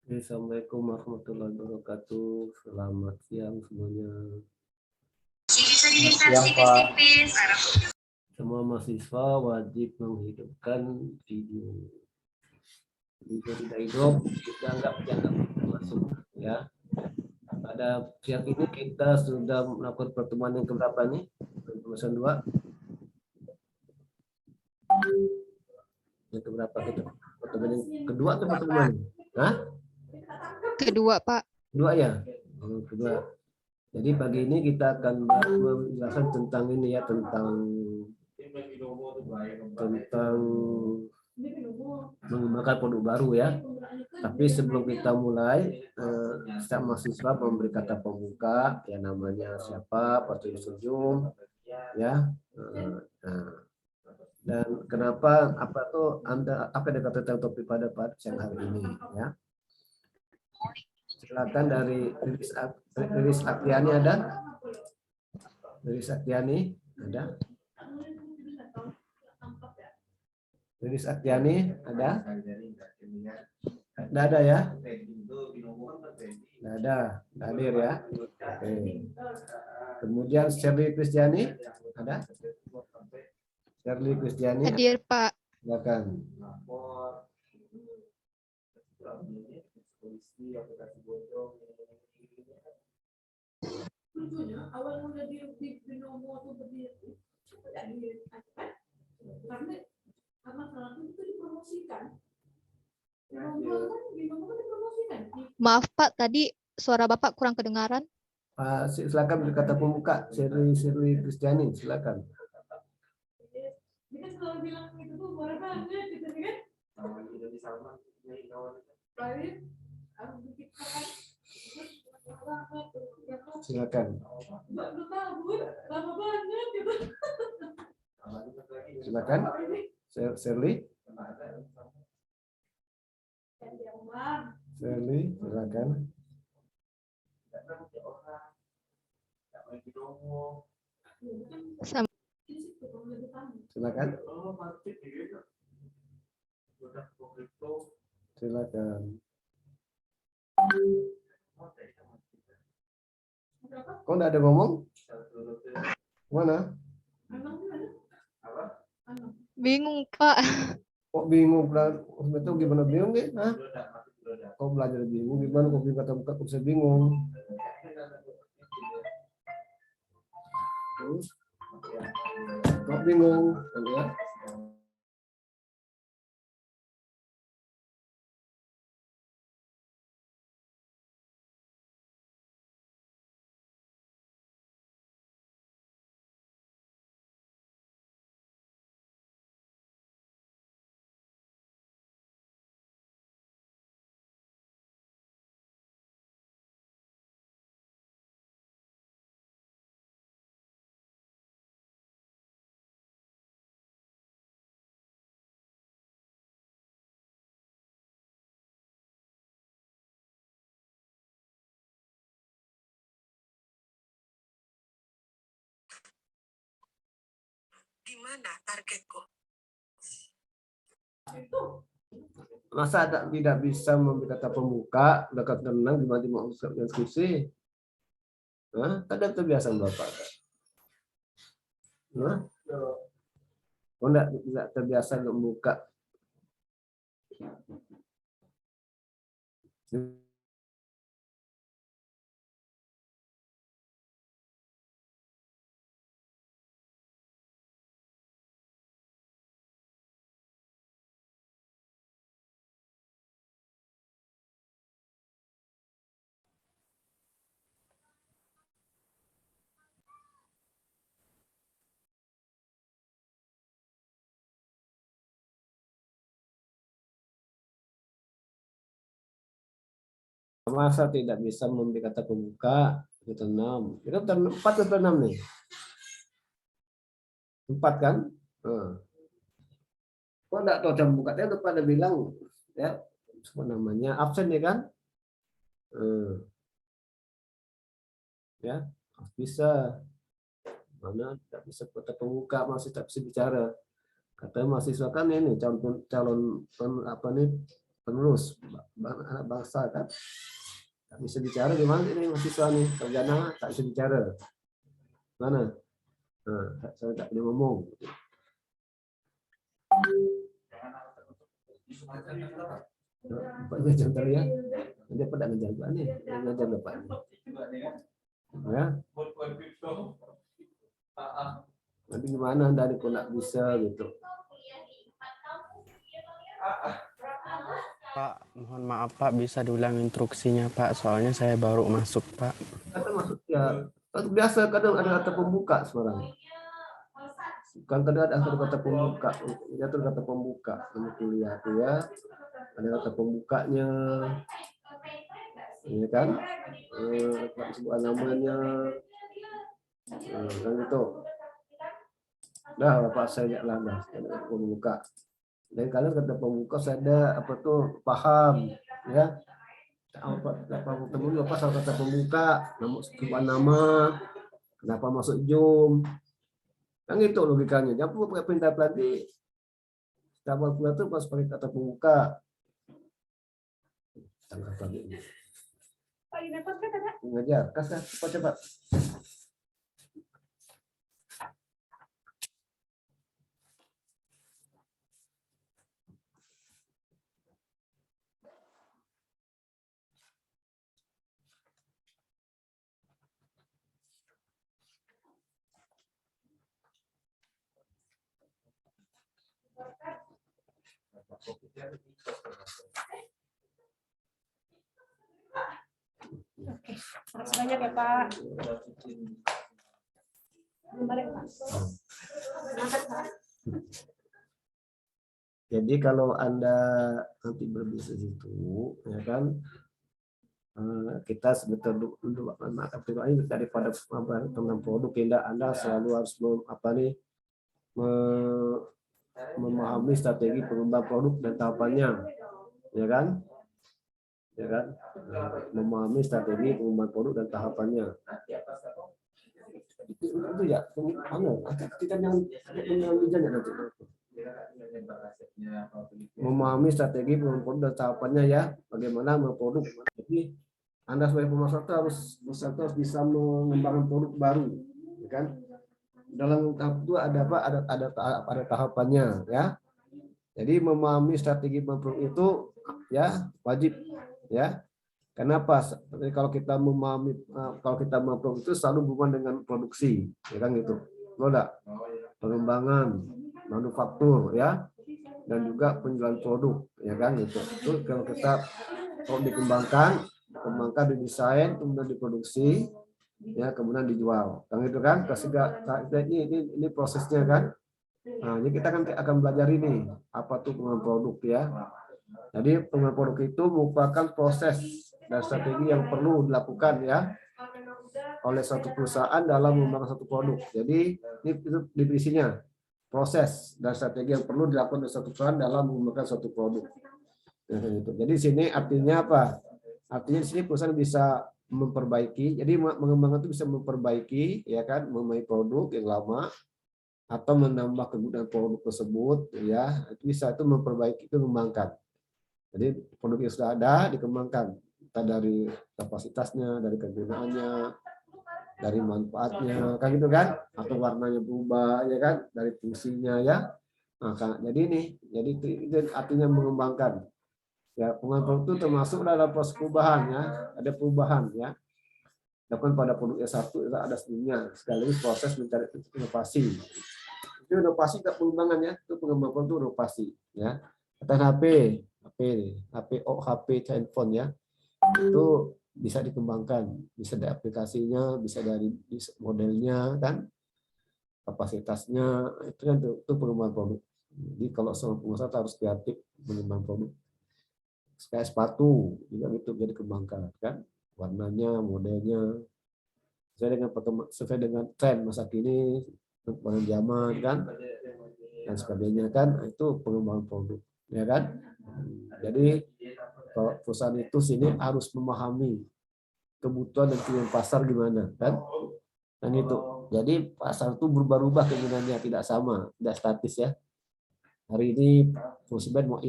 Assalamualaikum warahmatullahi wabarakatuh. Selamat siang semuanya. Siang, Pak. Semua mahasiswa wajib menghidupkan video. Video tidak hidup, dianggap masuk ya. Pada siang ini kita sudah melakukan pertemuan yang keberapa nih? Pertemuan 2. Yang keberapa kita? Pertemuan yang kedua atau pertemuan? Hah? Kedua, Pak. Kedua ya? Kedua. Jadi pagi ini kita akan menjelaskan tentang ini ya, tentang mengembangkan produk baru ya. Tapi sebelum kita mulai, setiap mahasiswa memberi kata pembuka, ya namanya siapa, waktu senyum, ya. Dan kenapa, apa tuh Anda, apa yang dikatakan tentang topik pada siang hari ini ya. Silakan dari Riris Aktiani ada? Riris Aktiani ada? Riris Aktiani ada? Tidak ada ya? Tidak ada, tidak hadir ya. Oke. Kemudian Shirley Kristiani ada? Shirley Kristiani Hadir, Pak. silakan. Awal mula di Binomo itu berdiri karena masalah itu dipromosikan. Binomo kan dipromosikan. Maaf, Pak. Tadi suara Bapak kurang kedengaran. Silakan berkata pembuka Shirley Kristiani silakan. Dia kan selalu bilang itu tuh suara banget gitu kan. Silakan. Silakan. Shirley. Shirley, silakan. Silakan. Silakan. Kok enggak ada ngomong? Mana? Bingung, Pak. Kok bingung? Betul gimana bingung ya? Hah? Kok belajar bingung? Gimana kok kata buka kok bisa bingung? Kok bingung? Ya? Di mana targetku? Masa tidak bisa memberi kata pembuka, udah tenang gimana mau diskusi? Hah? Ada kebiasaan Bapak. Hah? Oh, enggak terbiasa membuka. Masa tidak bisa memberi kata pembuka, itu 6. Itu 4 atau 6 nih? 4 kan? Kok enggak tahu jam buka? Dia udah pada bilang ya, namanya absen ya kan? Ya, bisa. Mana tidak bisa kata pembuka, masih tak bisa bicara. Kata mahasiswa kan ini calon apa nih penerus anak bangsa kan. Tak bisa bicara gimana ini mahasiswa nih, sarjana tak bisa bicara. Mana? Nah, saya tak boleh ngomong. Pak ngajar ntar ya. Nanti apa tak ngajar Pak nih? Ngajar Bapak nih. Ya. Nanti gimana dari kok nggak bisa gitu. Pak, mohon maaf Pak, bisa diulang instruksinya Pak, soalnya saya baru masuk Pak. Kata masuk ya, biasa kadang ada kata pembuka sekarang. Kan kadang ada kata pembuka, itu kata pembuka untuk kuliah tuh ya. Ada kata pembukanya, ya kan? Sebuah namanya, kan itu. Dah, Bapak saya lah, kata pembuka. Dan kalian kata pembuka saya ada apa tuh paham, ya. Apa ketemu apa salah kata pembuka, nama, kenapa masuk Zoom, kan itu logikanya. Jangan pakai perintah pelatih. Setelah kuliah itu pas pakai kata pembuka. Tangkap lagi. Ngajar, kasih cepat. Oke, makasih banyak ya Pak. Balik, Pak. Semangat, Pak. Jadi kalau Anda nanti berbisnis itu, ya kan, kita sebetulnya dulu daripada tentang produk, tidak Anda selalu harus memahami strategi pengembang produk dan tahapannya, ya kan? Ya kan? Memahami strategi pengembang produk dan tahapannya. Itu ya, kita jangan nanti. Memahami strategi pengembang produk dan tahapannya ya, bagaimana memproduk. Jadi Anda sebagai pemasok harus bisa mengembangkan produk baru, ya kan? Dalam tahap itu ada apa? Ada tahapannya, ya. Jadi memahami strategi produk itu ya wajib, ya. Kenapa? Kalau kita memahami produk itu selalu berhubungan dengan produksi, ya kan gitu. Enggak? Pengembangan, manufaktur, ya, dan juga penjualan produk, ya kan gitu. Itu kalau kita dikembangkan, didesain, kemudian diproduksi, ya kemudian dijual, kan itu kan. Ini prosesnya kan. Nah, ini kita akan belajar ini apa tuh pengembangan produk ya. Jadi pengembangan produk itu merupakan proses dan strategi yang perlu dilakukan ya oleh suatu perusahaan dalam mengembangkan satu produk. Jadi ini itu definisinya, proses dan strategi yang perlu dilakukan oleh suatu perusahaan dalam mengembangkan suatu produk. Jadi sini artinya apa? Artinya di sini perusahaan bisa memperbaiki. Jadi mengembangkan itu bisa memperbaiki, ya kan, memperbaiki produk yang lama atau menambah kegunaan produk tersebut, ya. Itu bisa itu memperbaiki, itu mengembangkan. Jadi produk yang sudah ada dikembangkan, entah dari kapasitasnya, dari kegunaannya, dari manfaatnya, kan gitu kan? Atau warnanya berubah, ya kan? Dari fungsinya, ya. Nah, jadi itu artinya mengembangkan. Ya, pengembangan itu termasuk dalam proses perubahan ya, ada perubahan ya. Bahkan pada produk S1 ada sebelumnya, sekaligus proses mencari inovasi. Itu inovasi ke pengembangan ya, itu pengembangan itu inovasi ya. Kata HP handphone ya, itu bisa dikembangkan, bisa dari aplikasinya, bisa dari modelnya kan, kapasitasnya, itu kan itu pengembangan produk. Jadi kalau seorang pengusaha harus kreatif mengembangkan produk. Kayak sepatu juga gitu jadi dikembangkan kan, warnanya, modelnya sesuai dengan tren masa kini, perkembangan zaman kan, dan sebagainya kan. Itu pengembangan produk, ya kan. Jadi perusahaan itu sini harus memahami kebutuhan dan keinginan pasar gimana kan, dan itu jadi pasar itu berubah-ubah keinginannya, tidak sama, tidak statis ya. hari ini konsumen mau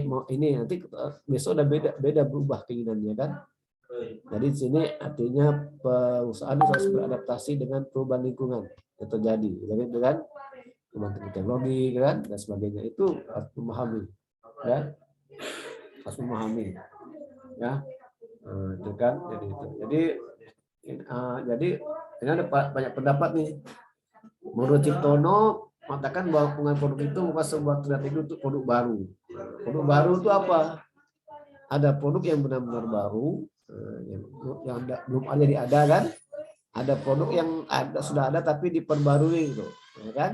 mau ini, nanti besok udah beda berubah keinginannya kan. Jadi di sini artinya perusahaan harus beradaptasi dengan perubahan lingkungan yang terjadi, jadi dengan kemajuan teknologi kan dan sebagainya, itu harus memahami, ya harus memahami, ya. Itu kan jadi itu. Jadi ini ada banyak pendapat nih. Menurut Ciptono mengatakan bahwa pengembangan produk itu bukan sebuah strategi untuk produk baru. Produk baru itu apa? Ada produk yang benar-benar baru, yang belum ada diada kan? Ada produk yang sudah ada tapi diperbarui gitu, ya kan?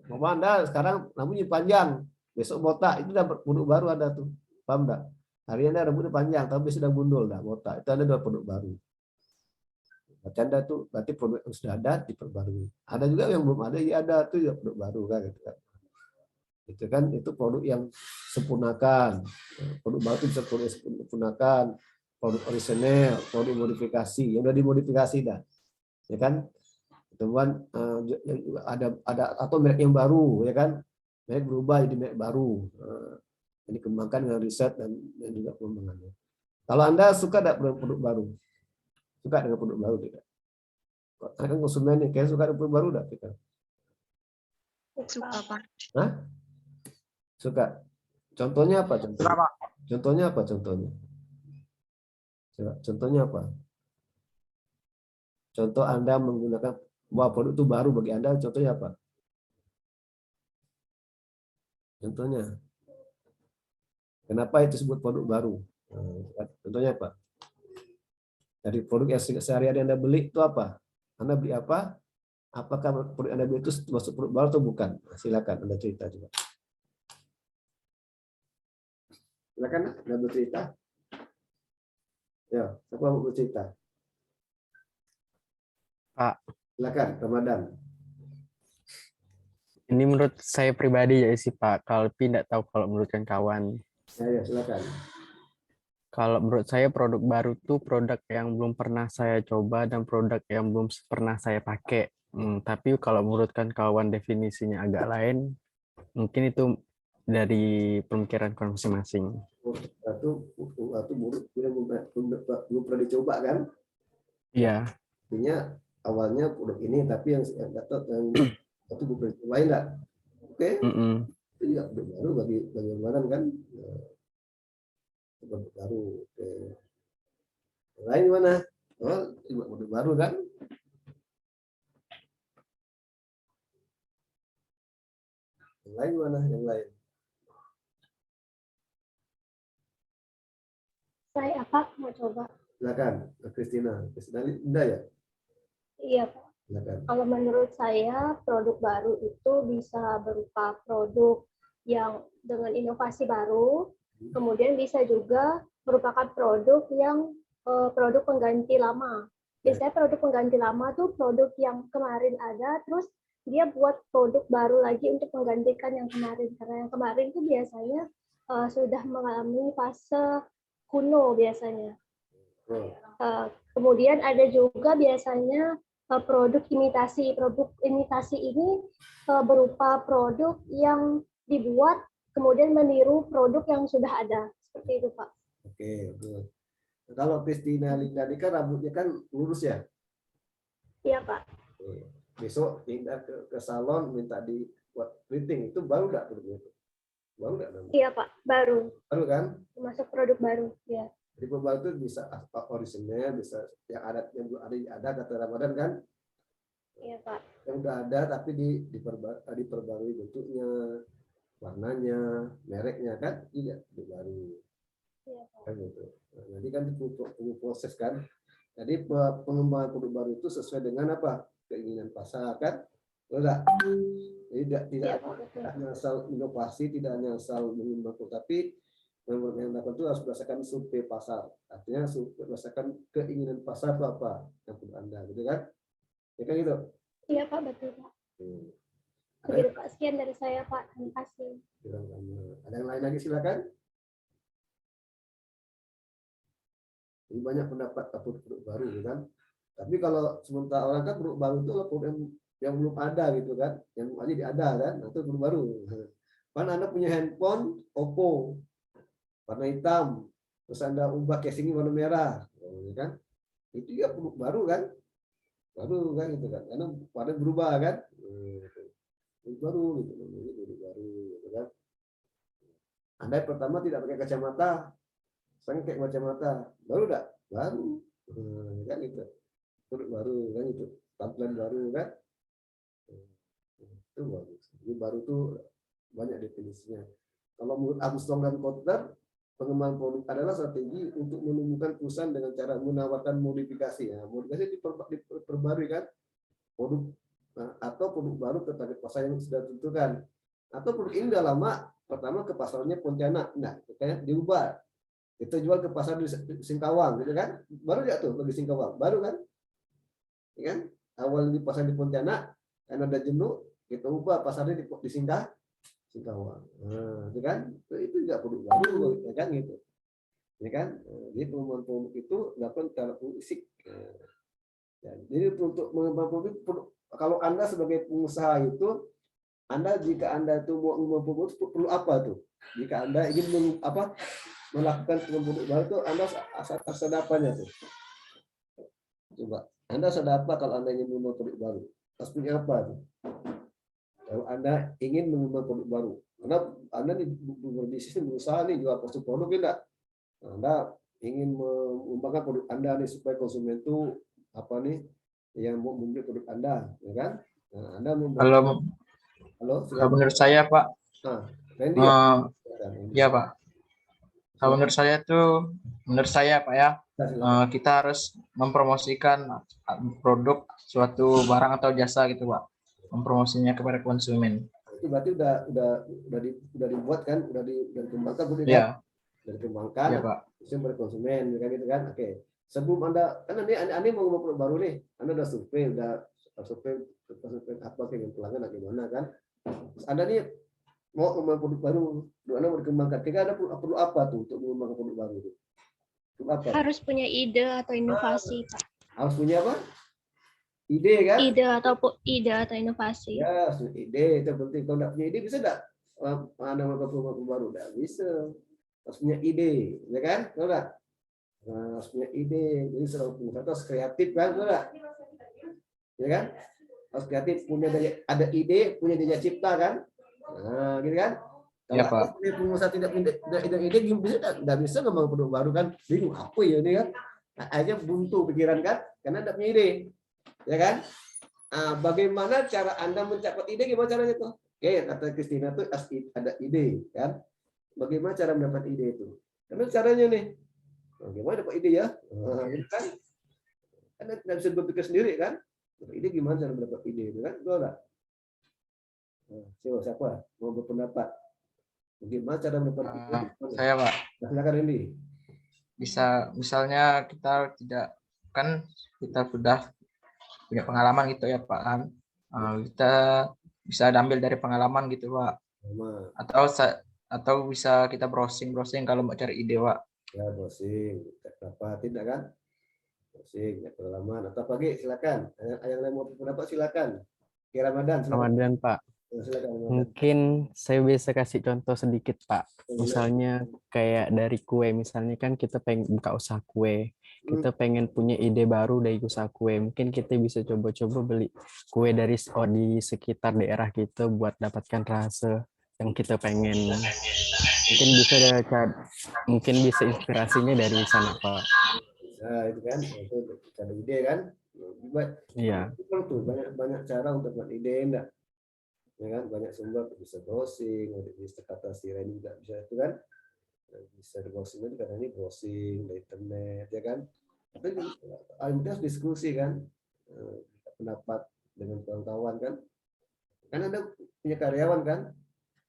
Mau Anda sekarang rambutnya panjang, besok botak, itu udah produk baru ada tuh, paham enggak? Hari ini rambutnya panjang tapi sudah gundul, dah botak, itu ada dua produk baru. Bercanda tuh berarti produk yang sudah ada diperbarui. Ada juga yang belum ada, ya ada tuh ya produk baru kan gitu kan. Itu kan itu produk yang sempurnakan. Produk baru itu bisa produk sempurnakan, produk orisinal, produk modifikasi, yang udah dimodifikasi dah. Ya kan? Temuan ada atau merek yang baru ya kan? Merek berubah jadi merek baru. Ini dikembangkan dengan riset dan juga pengembangannya. Kalau Anda suka tidak produk baru? Suka dengan produk baru tidak? Kan konsumen nih, kayak suka dengan produk baru tidak kita? Suka, Pak. Hah? Suka. Contohnya apa? Contohnya apa? Contohnya apa? Contoh Anda menggunakan bahwa produk itu baru bagi Anda, contohnya apa? Contohnya. Kenapa itu disebut produk baru? Contohnya apa? Dari produk yang sehari-hari Anda beli itu apa? Anda beli apa? Apakah produk Anda beli itu masuk produk baru atau bukan? Silakan Anda cerita juga. Silakan Anda bercerita. Ya, siapa mau bercerita? Pak, Silakan, Ramadan. ini menurut saya pribadi ya sih Pak, kalau tidak tahu kalau menurut kawan. Ya, silakan. Kalau menurut saya produk baru tuh produk yang belum pernah saya coba dan produk yang belum pernah saya pakai. Tapi kalau menurut kawan definisinya agak lain, mungkin itu dari pemikiran kawan masing-masing. Itu buruk, belum pernah dicoba kan? Iya. Artinya awalnya produk ini, tapi yang dapat yang itu belum pernah dicobain enggak? Oke. Itu juga produk baru bagi orang kan? Produk baru. Oke. Yang lain mana? Oh, juga produk baru kan? Yang lain mana? Yang lain. Saya apa mau coba? Silakan, Christina. Christina Linda ya? Iya, Pak. Silakan. Kalau menurut saya produk baru itu bisa berupa produk yang dengan inovasi baru, kemudian bisa juga merupakan produk yang produk pengganti lama. Biasanya produk pengganti lama tuh produk yang kemarin ada, terus dia buat produk baru lagi untuk menggantikan yang kemarin. Karena yang kemarin tuh biasanya sudah mengalami fase kuno biasanya. Kemudian ada juga biasanya produk imitasi. Produk imitasi ini berupa produk yang dibuat kemudian meniru produk yang sudah ada. Seperti itu, Pak. Oke, betul. Kalau Christina Linda ini kan rambutnya kan lurus ya? Iya, Pak. Besok pindah ke salon minta dibuat keriting, itu baru nggak produknya itu? Baru nggak? Iya, Pak. Baru. Baru kan? Masuk produk baru. Ya. Jadi produk itu bisa orisinal, bisa yang belum ada kata Ramadan kan? Iya, Pak. Yang udah ada tapi diperbarui bentuknya, warnanya, mereknya kan? Iya, baru. Iya, Pak. Kan gitu. Nah, nanti kan perlu proses kan. Jadi pengembangan produk baru itu sesuai dengan apa? Keinginan pasar kan? Enggak. Jadi tidak hanya asal inovasi, tidak hanya asal mengembangkan, tapi yang dapat itu harus berdasarkan survei pasar. Artinya berdasarkan keinginan pasar itu apa yang perlu Anda, gitu kan? Ya kan gitu. Iya, Pak, betul, Pak. Begitu, Pak. Sekian dari saya, Pak. Terima kasih. Ada yang lain lagi silakan. Ini banyak pendapat produk baru, gitu kan? Tapi kalau sementara orang kan produk baru itu produk yang belum ada gitu kan, yang aja ada kan, itu produk baru. Kan Anda punya handphone Oppo warna hitam, terus Anda ubah casingnya warna merah, ya kan? Itu ya produk baru kan? Baru kan gitu kan? Karena warna berubah kan? Produk baru gitu, namanya produk baru gitu kan? Anda pertama tidak pakai kacamata, sekarang pakai kacamata, baru enggak? Baru, kan itu produk baru kan itu, tampilan baru kan? Itu bagus. Jadi baru tuh banyak definisinya. Kalau menurut Armstrong dan Kotler, pengembangan produk adalah strategi untuk menemukan perusahaan dengan cara menawarkan modifikasi. Ya, modifikasi diperbarui kan, produk atau produk baru ke target pasar yang sudah ditentukan. Atau produk ini udah lama, pertama ke pasarnya Pontianak, nah kayak diubah, kita jual ke pasar di Singkawang, gitu kan? Baru nggak tuh bagi Singkawang, baru kan? Ya kan? Awal di pasar di Pontianak, karena ada jenuh, kita ubah pasarnya di Singkawang. Nah, itu kan? Itu juga produk baru, ya kan gitu. Ya kan? Jadi pengembangan produk itu dilakukan secara fisik. Ya, jadi untuk mengembangkan produk, kalau Anda sebagai pengusaha itu, jika Anda itu mau mengembangkan produk perlu apa tuh? Jika Anda ingin melakukan pengembangan produk baru itu, Anda harus ada apanya tuh? Coba, Anda harus ada apa kalau Anda ingin mengembangkan produk baru? Harus punya apa tuh? Kalau Anda ingin mengembangkan produk baru, karena Anda nih berbisnis, berusaha nih jual produk tidak? Anda ingin mengembangkan produk Anda nih supaya konsumen itu apa nih yang mau membeli produk Anda, ya kan? Nah, Anda Kalau halo, kalau menurut saya Pak, Nah, Randy ya? ya Pak, kalau menurut saya Pak ya, Silakan. kita harus mempromosikan produk suatu barang atau jasa gitu Pak, mempromosinya kepada konsumen. Itu berarti udah dibuat kan, udah dikembangkan, udah Ya, dikembangkan, ya Pak. sistem pada konsumen, kan gitu kan? Oke. Sebelum Anda, kan ini mau ngomong produk baru nih, Anda udah survei apa kayak pelanggan gimana kan? Terus Anda nih mau ngomong produk baru, Anda mau dikembangkan. Kira ada perlu apa tuh untuk mengembangkan produk baru itu? Perlu apa? Harus punya ide atau inovasi, Pak. Harus punya apa? Ide kan? Ide atau inovasi. Ya, ide itu penting. Kalau nggak punya ide bisa nggak Anda melakukan produk baru? Nggak bisa. Harus punya ide, ya kan? Betul nggak? Nah, harus punya ide. Jadi seorang pengusaha harus kreatif kan? Betul nggak? Ya kan? Harus kreatif, ada ide, punya daya cipta kan? Nah, gitu kan? Kalau Ya, Pak. pengusaha tidak punya ide, bisa nggak bisa ngomong produk baru kan? Bingung apa ya ini kan? Nah, akhirnya buntu pikiran kan? Karena tidak punya ide, ya kan? Nah, bagaimana cara Anda mencapai ide? Gimana caranya tuh? Oke, kata Christina tuh ada ide, kan? Bagaimana cara mendapat ide itu? Karena caranya nih, bagaimana dapat ide ya? Nah, gitu kan? Anda tidak bisa berpikir sendiri kan? Ide gimana cara mendapat ide itu kan? Betul nggak? Nah, siapa mau berpendapat? Bagaimana cara mendapat ide? Saya Pak, Nah, silakan ini. bisa misalnya kita sudah punya pengalaman gitu ya Pak kan, kita bisa ambil dari pengalaman gitu Pak, Sama. atau bisa kita browsing kalau mau cari ide Pak. Ya, browsing, apa tidak kan? Browsing, ya pengalaman atau pagi silakan. Yang lain mau berpendapat silakan. Kira Ramadan, silakan. Ramadan, Pak. Silakan. Mungkin saya bisa kasih contoh sedikit, Pak. Misalnya kayak dari kue, misalnya kan kita pengen buka usaha kue. Kita pengen punya ide baru dari usaha kue. Mungkin kita bisa coba-coba beli kue di sekitar daerah kita buat dapatkan rasa yang kita pengen. Mungkin bisa inspirasinya dari sana, Pak. Nah, itu kan, itu ada ide kan. Iya. Itu banyak cara untuk buat ide, enggak? Ya kan, banyak sumber, bisa browsing, bisa kata si Reni juga bisa itu kan. Bisa browsing itu karena ini browsing dari internet, ya kan. Tapi harus diskusi kan, pendapat dengan kawan-kawan kan. Kan ada punya karyawan kan,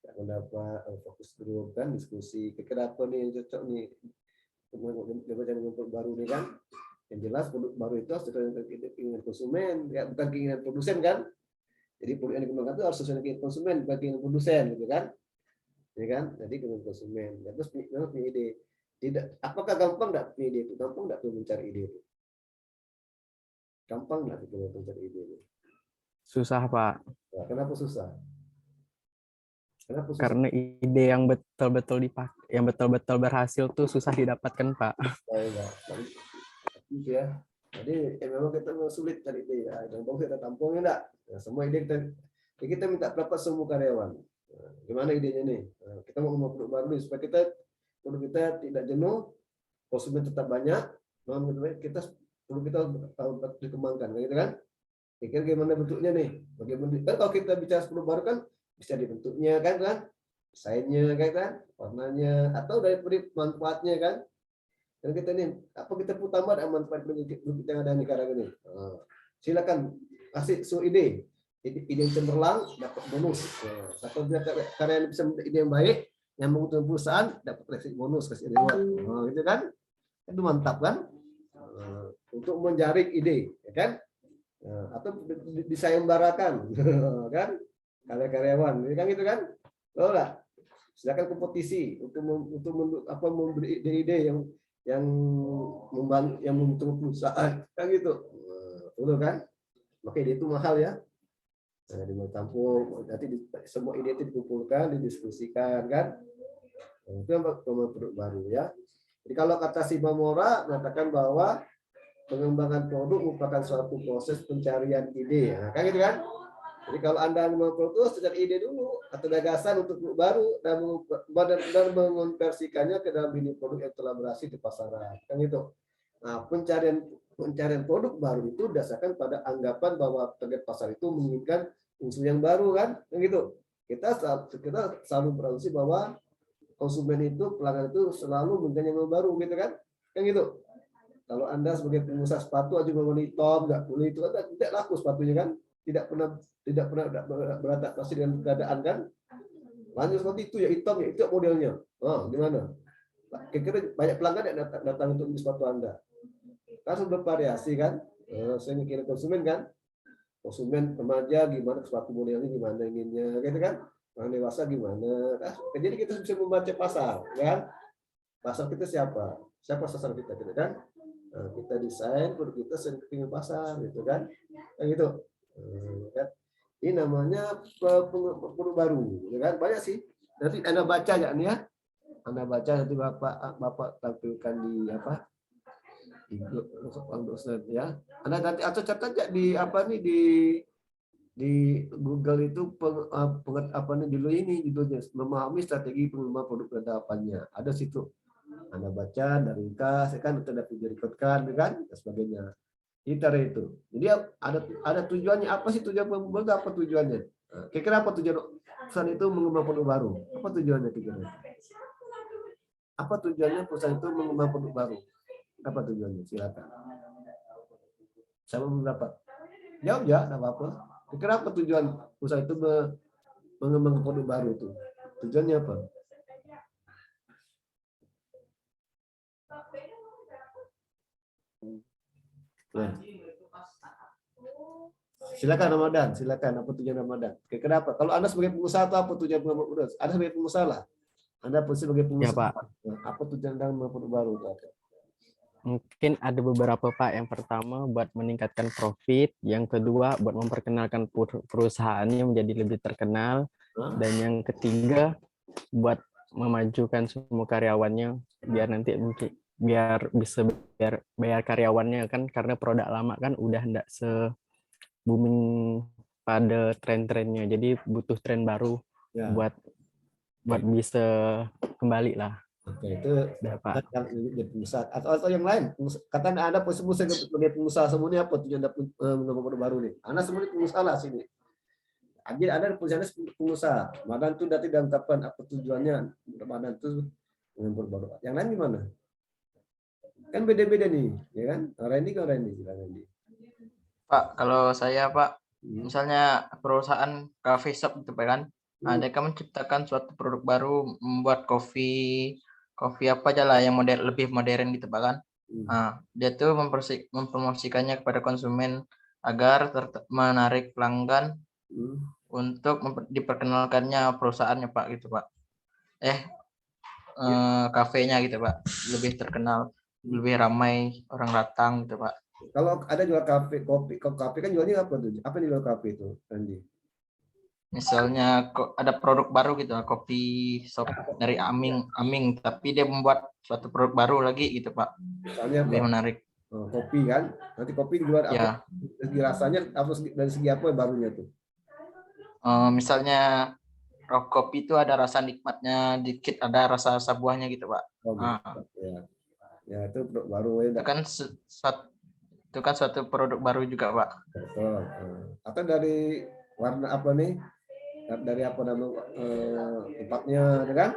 pendapat fokus grup kan, diskusi kira-kira apa nih yang cocok nih untuk baru nih kan. Yang jelas produk baru itu harus sesuai dengan keinginan konsumen, ya bukan keinginan produsen kan. Jadi produk yang dikembangkan itu harus sesuai dengan keinginan konsumen, bukan keinginan produsen gitu kan. Ya kan? Jadi keinginan konsumen. Ya, terus punya ide. Tidak, apakah gampang enggak punya ide itu? Gampang enggak tuh mencari ide itu? Gampang enggak tuh mencari ide itu? Susah, Pak. Nah, kenapa susah? Karena posisi Karena ide yang betul-betul dipakai, yang betul-betul berhasil tuh susah didapatkan, Pak. saya gitu ya. Jadi memang kita memang sulit cari ide ya. Dan kita tampung enggak. Nah, semua ide kita minta pendapat semua karyawan. Nah, gimana idenya nih? Nah, kita mau ngomong produk baru nih, supaya produk kita tidak jenuh, konsumen tetap banyak, kita produk kita dikembangkan, gitu kan? Pikir gimana bentuknya nih? Bagaimana? Kan kalau kita bicara produk baru kan bisa dibentuknya kan, desainnya kan, warnanya, atau dari manfaatnya kan? Dan kita ini apa kita pun tambah ada manfaat kita yang ada di sekarang ini. Silakan kasih ide yang cemerlang dapat bonus. Satu karya yang bisa ide yang baik yang menguntungkan perusahaan dapat bonus kasih reward. Gitu kan? Itu mantap kan? Untuk menjaring ide, ya kan? Atau disayembarakan, kan? Karyawan, kan gitu kan? Loh lah. Silakan kompetisi untuk memberi ide-ide yang membantu yang menguntungkan perusahaan kan gitu. Betul kan? Maka ide itu mahal ya. Nah, ditampung, nanti semua ide itu dikumpulkan, didiskusikan kan. Nah, itu yang produk baru ya. Jadi kalau kata si Mamora mengatakan bahwa pengembangan produk merupakan suatu proses pencarian ide. Nah, kan gitu kan? Jadi kalau Anda membuat produk, cari ide dulu atau gagasan untuk produk baru dan mengonversikannya ke dalam bini produk yang telah berhasil di pasaran. Kan gitu. Nah, pencarian produk baru itu berdasarkan pada anggapan bahwa target pasar itu menginginkan unsur yang baru kan? Kan gitu. Kita selalu berasumsi bahwa konsumen itu, pelanggan itu selalu menginginkan yang baru gitu kan? Kan gitu. Kalau Anda sebagai pengusaha sepatu aja mau hitam, nggak boleh itu tidak laku sepatunya kan? Tidak pernah beradaptasi dengan keadaan kan? Lanjut seperti itu ya hitam ya itu modelnya. Gimana? Kira-kira banyak pelanggan yang datang untuk beli sepatu Anda. Kan sudah bervariasi kan? Saya mikir konsumen kan? Konsumen remaja gimana sepatu modelnya gimana inginnya, gitu kan? Orang dewasa gimana? Jadi kita bisa membaca pasar, kan? Pasar kita siapa? Siapa sasaran kita, gitu kan? Nah, kita desain produk kita sesuai pasar, gitu kan? Kayak gitu. Kan? Ini namanya produk baru, gitu kan? Banyak sih. Nanti Anda baca ya nih ya. Anda baca nanti Bapak tampilkan di apa? Di ya. Anda nanti atau catat aja di apa nih di Google itu apa nih dulu ini judulnya memahami strategi pengembangan produk pendapatannya. Ada situ. Anda baca dari kas kan sudah direkodkan kan dan sebagainya. Itu. Jadi ada tujuannya apa sih tujuan pembuat apa tujuannya? Kira-kira apa tujuan perusahaan itu mengembang produk baru? Apa tujuannya kira-kira? Apa tujuannya perusahaan itu mengembang produk baru? Apa tujuannya? Silakan. Saya mau dapat. Jawab ya, enggak apa-apa. Kira-kira apa tujuan perusahaan itu mengembang produk baru itu? Tujuannya apa? Nah. Silakan Ramadan, silakan apa tujuan Ramadan? Kira-kira apa? Kalau Anda sebagai pengusaha atau apa tujuan pengembangan? Anda sebagai pengusaha lah. Anda sebagai pengusaha. Ya, Pak. Apa tujuan Anda membuat produk baru? Mungkin ada beberapa, Pak. Yang pertama buat meningkatkan profit, yang kedua buat memperkenalkan perusahaannya menjadi lebih terkenal, dan yang ketiga buat memajukan semua karyawannya biar nanti mungkin biar bisa bayar karyawannya kan, karena produk lama kan udah enggak booming pada tren-trennya, jadi butuh tren baru Ya. buat bisa kembali lah. Oke, itu Pak. Jadi pengusaha atau yang lain. Kata Anda pengusaha sebagai pengusaha semuanya apa tujuan Anda menambah produk baru nih? Anda semuanya pengusaha lah sini. Jadi ada perusahaan pengusaha. Madan itu nanti dalam kapan apa tujuannya? Madan itu dengan produk baru. Yang lain gimana? Kan beda-beda nih, ya kan? Randy kan Randy, silakan. Pak, kalau saya Pak, misalnya perusahaan coffee shop gitu Pak kan, mereka menciptakan suatu produk baru, membuat kopi apa aja lah yang lebih modern gitu Pak kan. Nah, dia tuh mempromosikannya kepada konsumen agar menarik pelanggan untuk diperkenalkannya perusahaannya Pak gitu Pak. Kafenya gitu Pak, lebih terkenal, lebih ramai orang datang gitu Pak. Kalau ada jual kopi kan jualnya apa tuh? Apa nih jual kopi itu, Randy? Misalnya kok ada produk baru gitu, kopi shop dari Aming, tapi dia membuat suatu produk baru lagi gitu Pak, Misalnya lebih apa? menarik. Kopi kan, nanti kopi dijual apa? Ya, Segi rasanya apa dari segi apa barunya tuh? misalnya kopi itu ada rasa nikmatnya dikit, ada rasa buahnya gitu Pak. Oh gitu. Ah, Ya, ya itu produk baru ya. itu kan suatu produk baru juga Pak. Betul. Atau dari warna apa nih? Dari apa nama tempatnya, ya kan?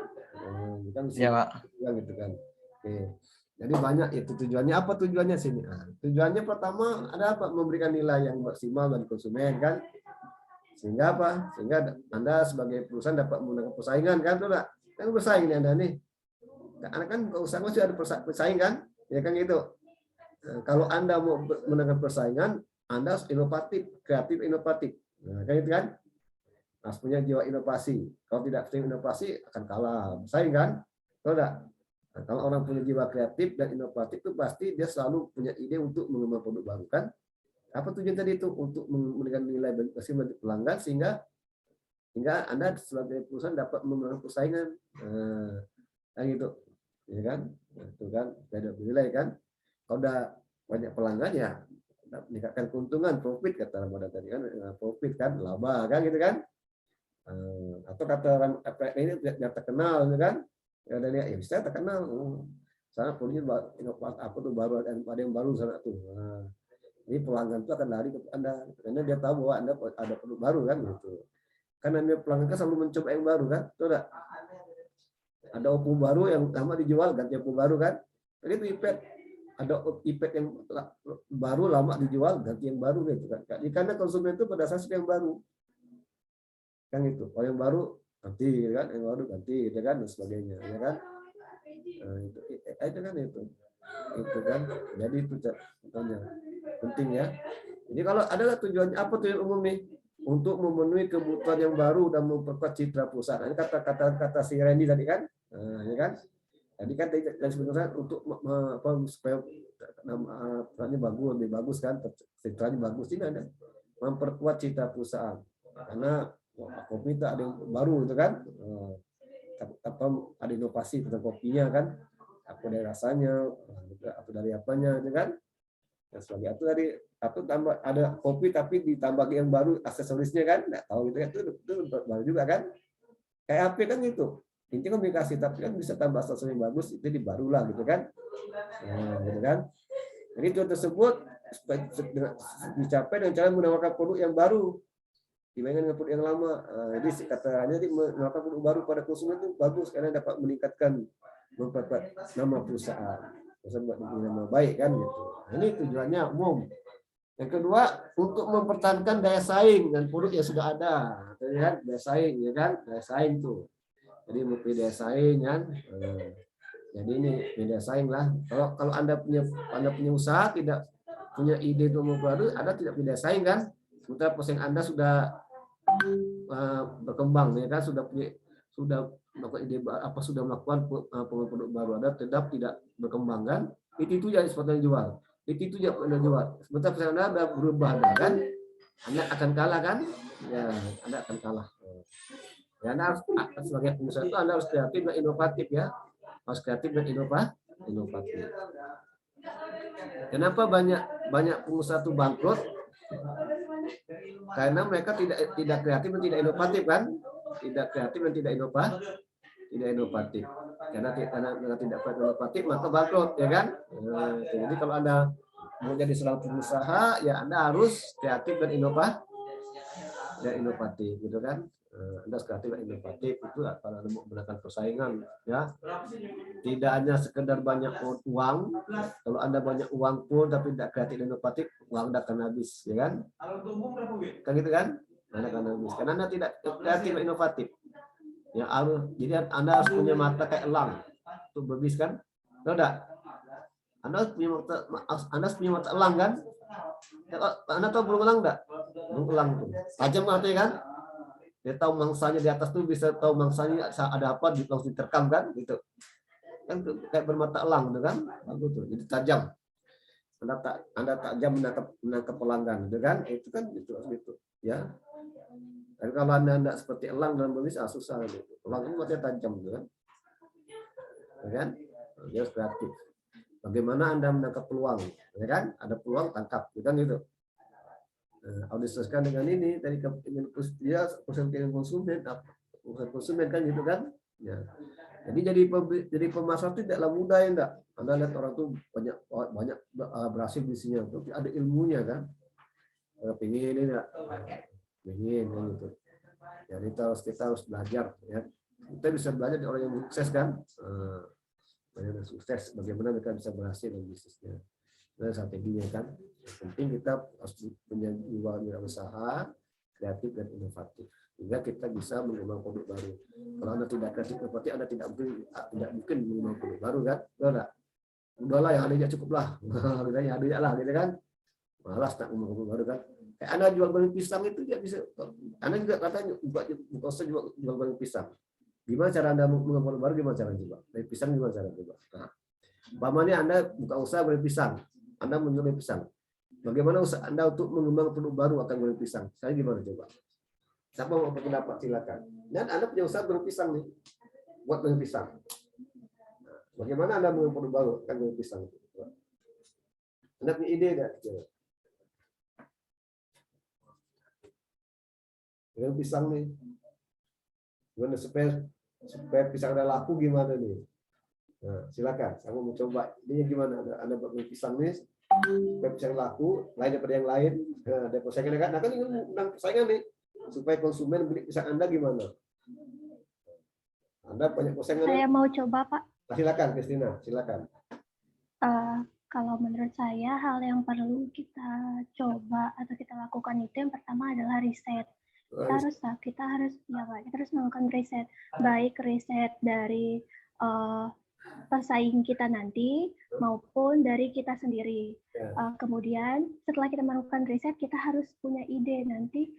Kan bisa Ya Pak. juga gitu kan. Oke. Jadi banyak itu tujuannya. Apa tujuannya sini? Tujuannya pertama ada apa? Memberikan nilai yang maksimal bagi konsumen kan. Sehingga apa? Sehingga Anda sebagai perusahaan dapat memenangkan persaingan kan, tuh enggak? Kan bersaing nih Anda nih. Karena kan usaha masih ada persaing kan? Ya kan gitu. Kalau Anda mau menangkan persaingan, Anda harus inovatif, kreatif, inovatif. Nah, kan itu kan? Harus punya jiwa inovasi. Kalau tidak punya inovasi akan kalah bersaing kan? Tahu enggak? Nah, kalau orang punya jiwa kreatif dan inovatif itu pasti dia selalu punya ide untuk mengembangkan produk baru kan? Apa tujuan tadi itu? Untuk memberikan nilai bagi pelanggan sehingga Anda sebagai perusahaan dapat memenangkan persaingan. Nah, gitu. Ya kan? Itu kan ada nilai kan? Kalau udah banyak pelanggan ya meningkatkan keuntungan, profit kata Ramadan tadi kan, profit kan, laba kan gitu kan? Atau kata orang ini yang terkenal gitu kan? Ya ada ya bisa terkenal. Sana produknya apa tuh baru ada yang baru sana tuh. Jadi pelanggan itu akan lari ke Anda karena dia tahu bahwa Anda ada produk baru kan gitu. Karena dia pelanggan kan selalu mencoba yang baru kan, tuh ada oppo baru yang lama dijual ganti oppo baru kan. Jadi itu iPad ada iPad yang baru lama dijual ganti yang baru gitu kan. Karena konsumen itu pada saat yang baru kan itu. Kalau yang baru ganti kan, yang baru ganti gitu kan dan sebagainya ya kan. Itu kan itu kan. Jadi itu contohnya penting ya. Jadi kalau ada tujuannya apa tujuan umum nih? Untuk memenuhi kebutuhan yang baru dan memperkuat citra perusahaan. Ini kata si Randy tadi kan, ya kan? Tadi kan dan sebenarnya untuk supaya namanya bagus, lebih bagus kan, citranya bagus ini ada memperkuat citra perusahaan. Karena kopi itu ada yang baru itu kan, atau ada inovasi tentang kopinya kan, apa dari rasanya, apa dari apanya itu kan. Dan sebagai itu tadi atau tambah ada kopi tapi ditambah yang baru aksesorisnya kan, nggak tahu gitu ya, itu baru juga kan. Kayak HP kan gitu, intinya komunikasi tapi kan bisa tambah aksesoris yang bagus itu di baru lah gitu kan. Nah, gitu kan. Jadi itu tersebut dicapai dengan cara menawarkan produk yang baru dibandingkan dengan produk yang lama. Jadi katanya menawarkan produk baru pada konsumen itu bagus karena dapat meningkatkan memperkuat nama perusahaan. Nama baik kan gitu. Ini tujuannya umum. Yang kedua untuk mempertahankan daya saing dan produk yang sudah ada, ya kan? Daya saing, ya kan? Daya saing tuh. Jadi mempunyai daya saing kan. Jadi ini daya saing lah. Kalau anda punya usaha tidak punya ide untuk membaru, Anda tidak punya daya saing kan? Sementara pesaing Anda sudah berkembang, ya kan? Sudah melakukan ide apa sudah melakukan produk baru, Anda tidak berkembang kan? Itu yang sepatutnya jual. Itu yang Anda jual. Sementara pesaing Anda berubah kan? Anda akan kalah kan? Ya, Anda akan kalah. Ya, Anda harus sebagai pengusaha itu Anda harus kreatif dan inovatif ya. Harus kreatif dan inovatif. Kenapa banyak pengusaha itu bangkrut? Karena mereka tidak kreatif dan tidak inovatif kan? Tidak kreatif dan tidak inovatif. Karena tidak inovatif maka bangkrut ya kan? Jadi kalau Anda mau jadi seorang pengusaha ya Anda harus kreatif dan inovatif gitu kan? Anda kreatif dan inovatif itu kalau Anda mau memenangkan persaingan ya. Tidak hanya sekedar banyak uang. Kalau Anda banyak uang pun tapi tidak kreatif dan inovatif, uang Anda akan habis ya kan? Kan gitu kan? Anda akan habis karena Anda tidak kreatif dan inovatif. Ya, jadi Anda harus punya mata kayak elang untuk berbisnis kan? Tahu enggak? Anda harus punya mata elang kan? Anda tahu burung elang enggak? Burung elang tuh tajam matanya kan? Dia tahu mangsanya di atas tuh bisa tahu mangsanya ada apa langsung diterkam kan gitu. Kan kayak bermata elang gitu kan? Bagus tuh. Jadi tajam. Anda tajam menangkap pelanggan gitu kan? Itu kan gitu ya. Tapi kalau Anda tidak seperti elang dalam berbisnis, susah. Elang itu matanya tajam, gitu kan? Ya kan? Dia harus kreatif. Bagaimana Anda menangkap peluang, ya kan? Ada peluang, tangkap, kan gitu. Harus disesuaikan dengan ini tadi kepentingan dia, kepentingan konsumen, urusan konsumen kan gitu kan? Ya. Jadi jadi pemasar itu tidaklah mudah, ya enggak? Anda lihat orang tuh banyak berhasil bisnisnya, tapi ada ilmunya kan? Pengen ini enggak? Pengen kan gitu. Jadi kita harus belajar, ya. Kita bisa belajar dari orang yang sukses kan? Yang sukses, bagaimana mereka bisa berhasil dalam bisnisnya. Dan strateginya kan. Yang penting kita harus punya jiwa usaha, kreatif dan inovatif. Sehingga kita bisa mengembangkan produk baru. Kalau Anda tidak kreatif, berarti Anda tidak mungkin mengembangkan produk baru kan? Enggak. Udahlah yang ada aja cukup lah. Yang ada aja lah, gitu kan? Malas tak mengembangkan produk baru kan? Kayak Anda jual goreng pisang itu ya bisa. Anda juga katanya buka usaha jual goreng pisang. Gimana cara Anda mengembangkan produk baru? Gimana cara coba? Dari pisang gimana cara coba? Nah, umpamanya Anda buka usaha goreng pisang, Anda menjual pisang. Bagaimana usaha Anda untuk mengembangkan produk baru akan goreng pisang? Saya gimana coba? Siapa mau berpendapat silakan. Dan Anda punya usaha goreng pisang nih, buat goreng pisang. Nah, bagaimana Anda mengembangkan produk baru akan goreng pisang? Anda punya ide nggak? Goreng pisang nih, gimana supaya pisang Anda laku gimana nih? Nah, silakan. Saya mau coba. Ini gimana? Anda buat goreng pisang nih, supaya pisang laku, lain daripada yang lain. Ada persaingan kan? Nah kan ini menang persaingan nih. Supaya konsumen beli pisang Anda gimana? Anda banyak persaingan. Saya mau coba, Pak. Nah, silakan, Christina, silakan. Kalau menurut saya hal yang perlu kita coba atau kita lakukan itu yang pertama adalah riset. Kita harus melakukan riset, baik riset dari pesaing kita nanti maupun dari kita sendiri. Kemudian setelah kita melakukan riset, kita harus punya ide nanti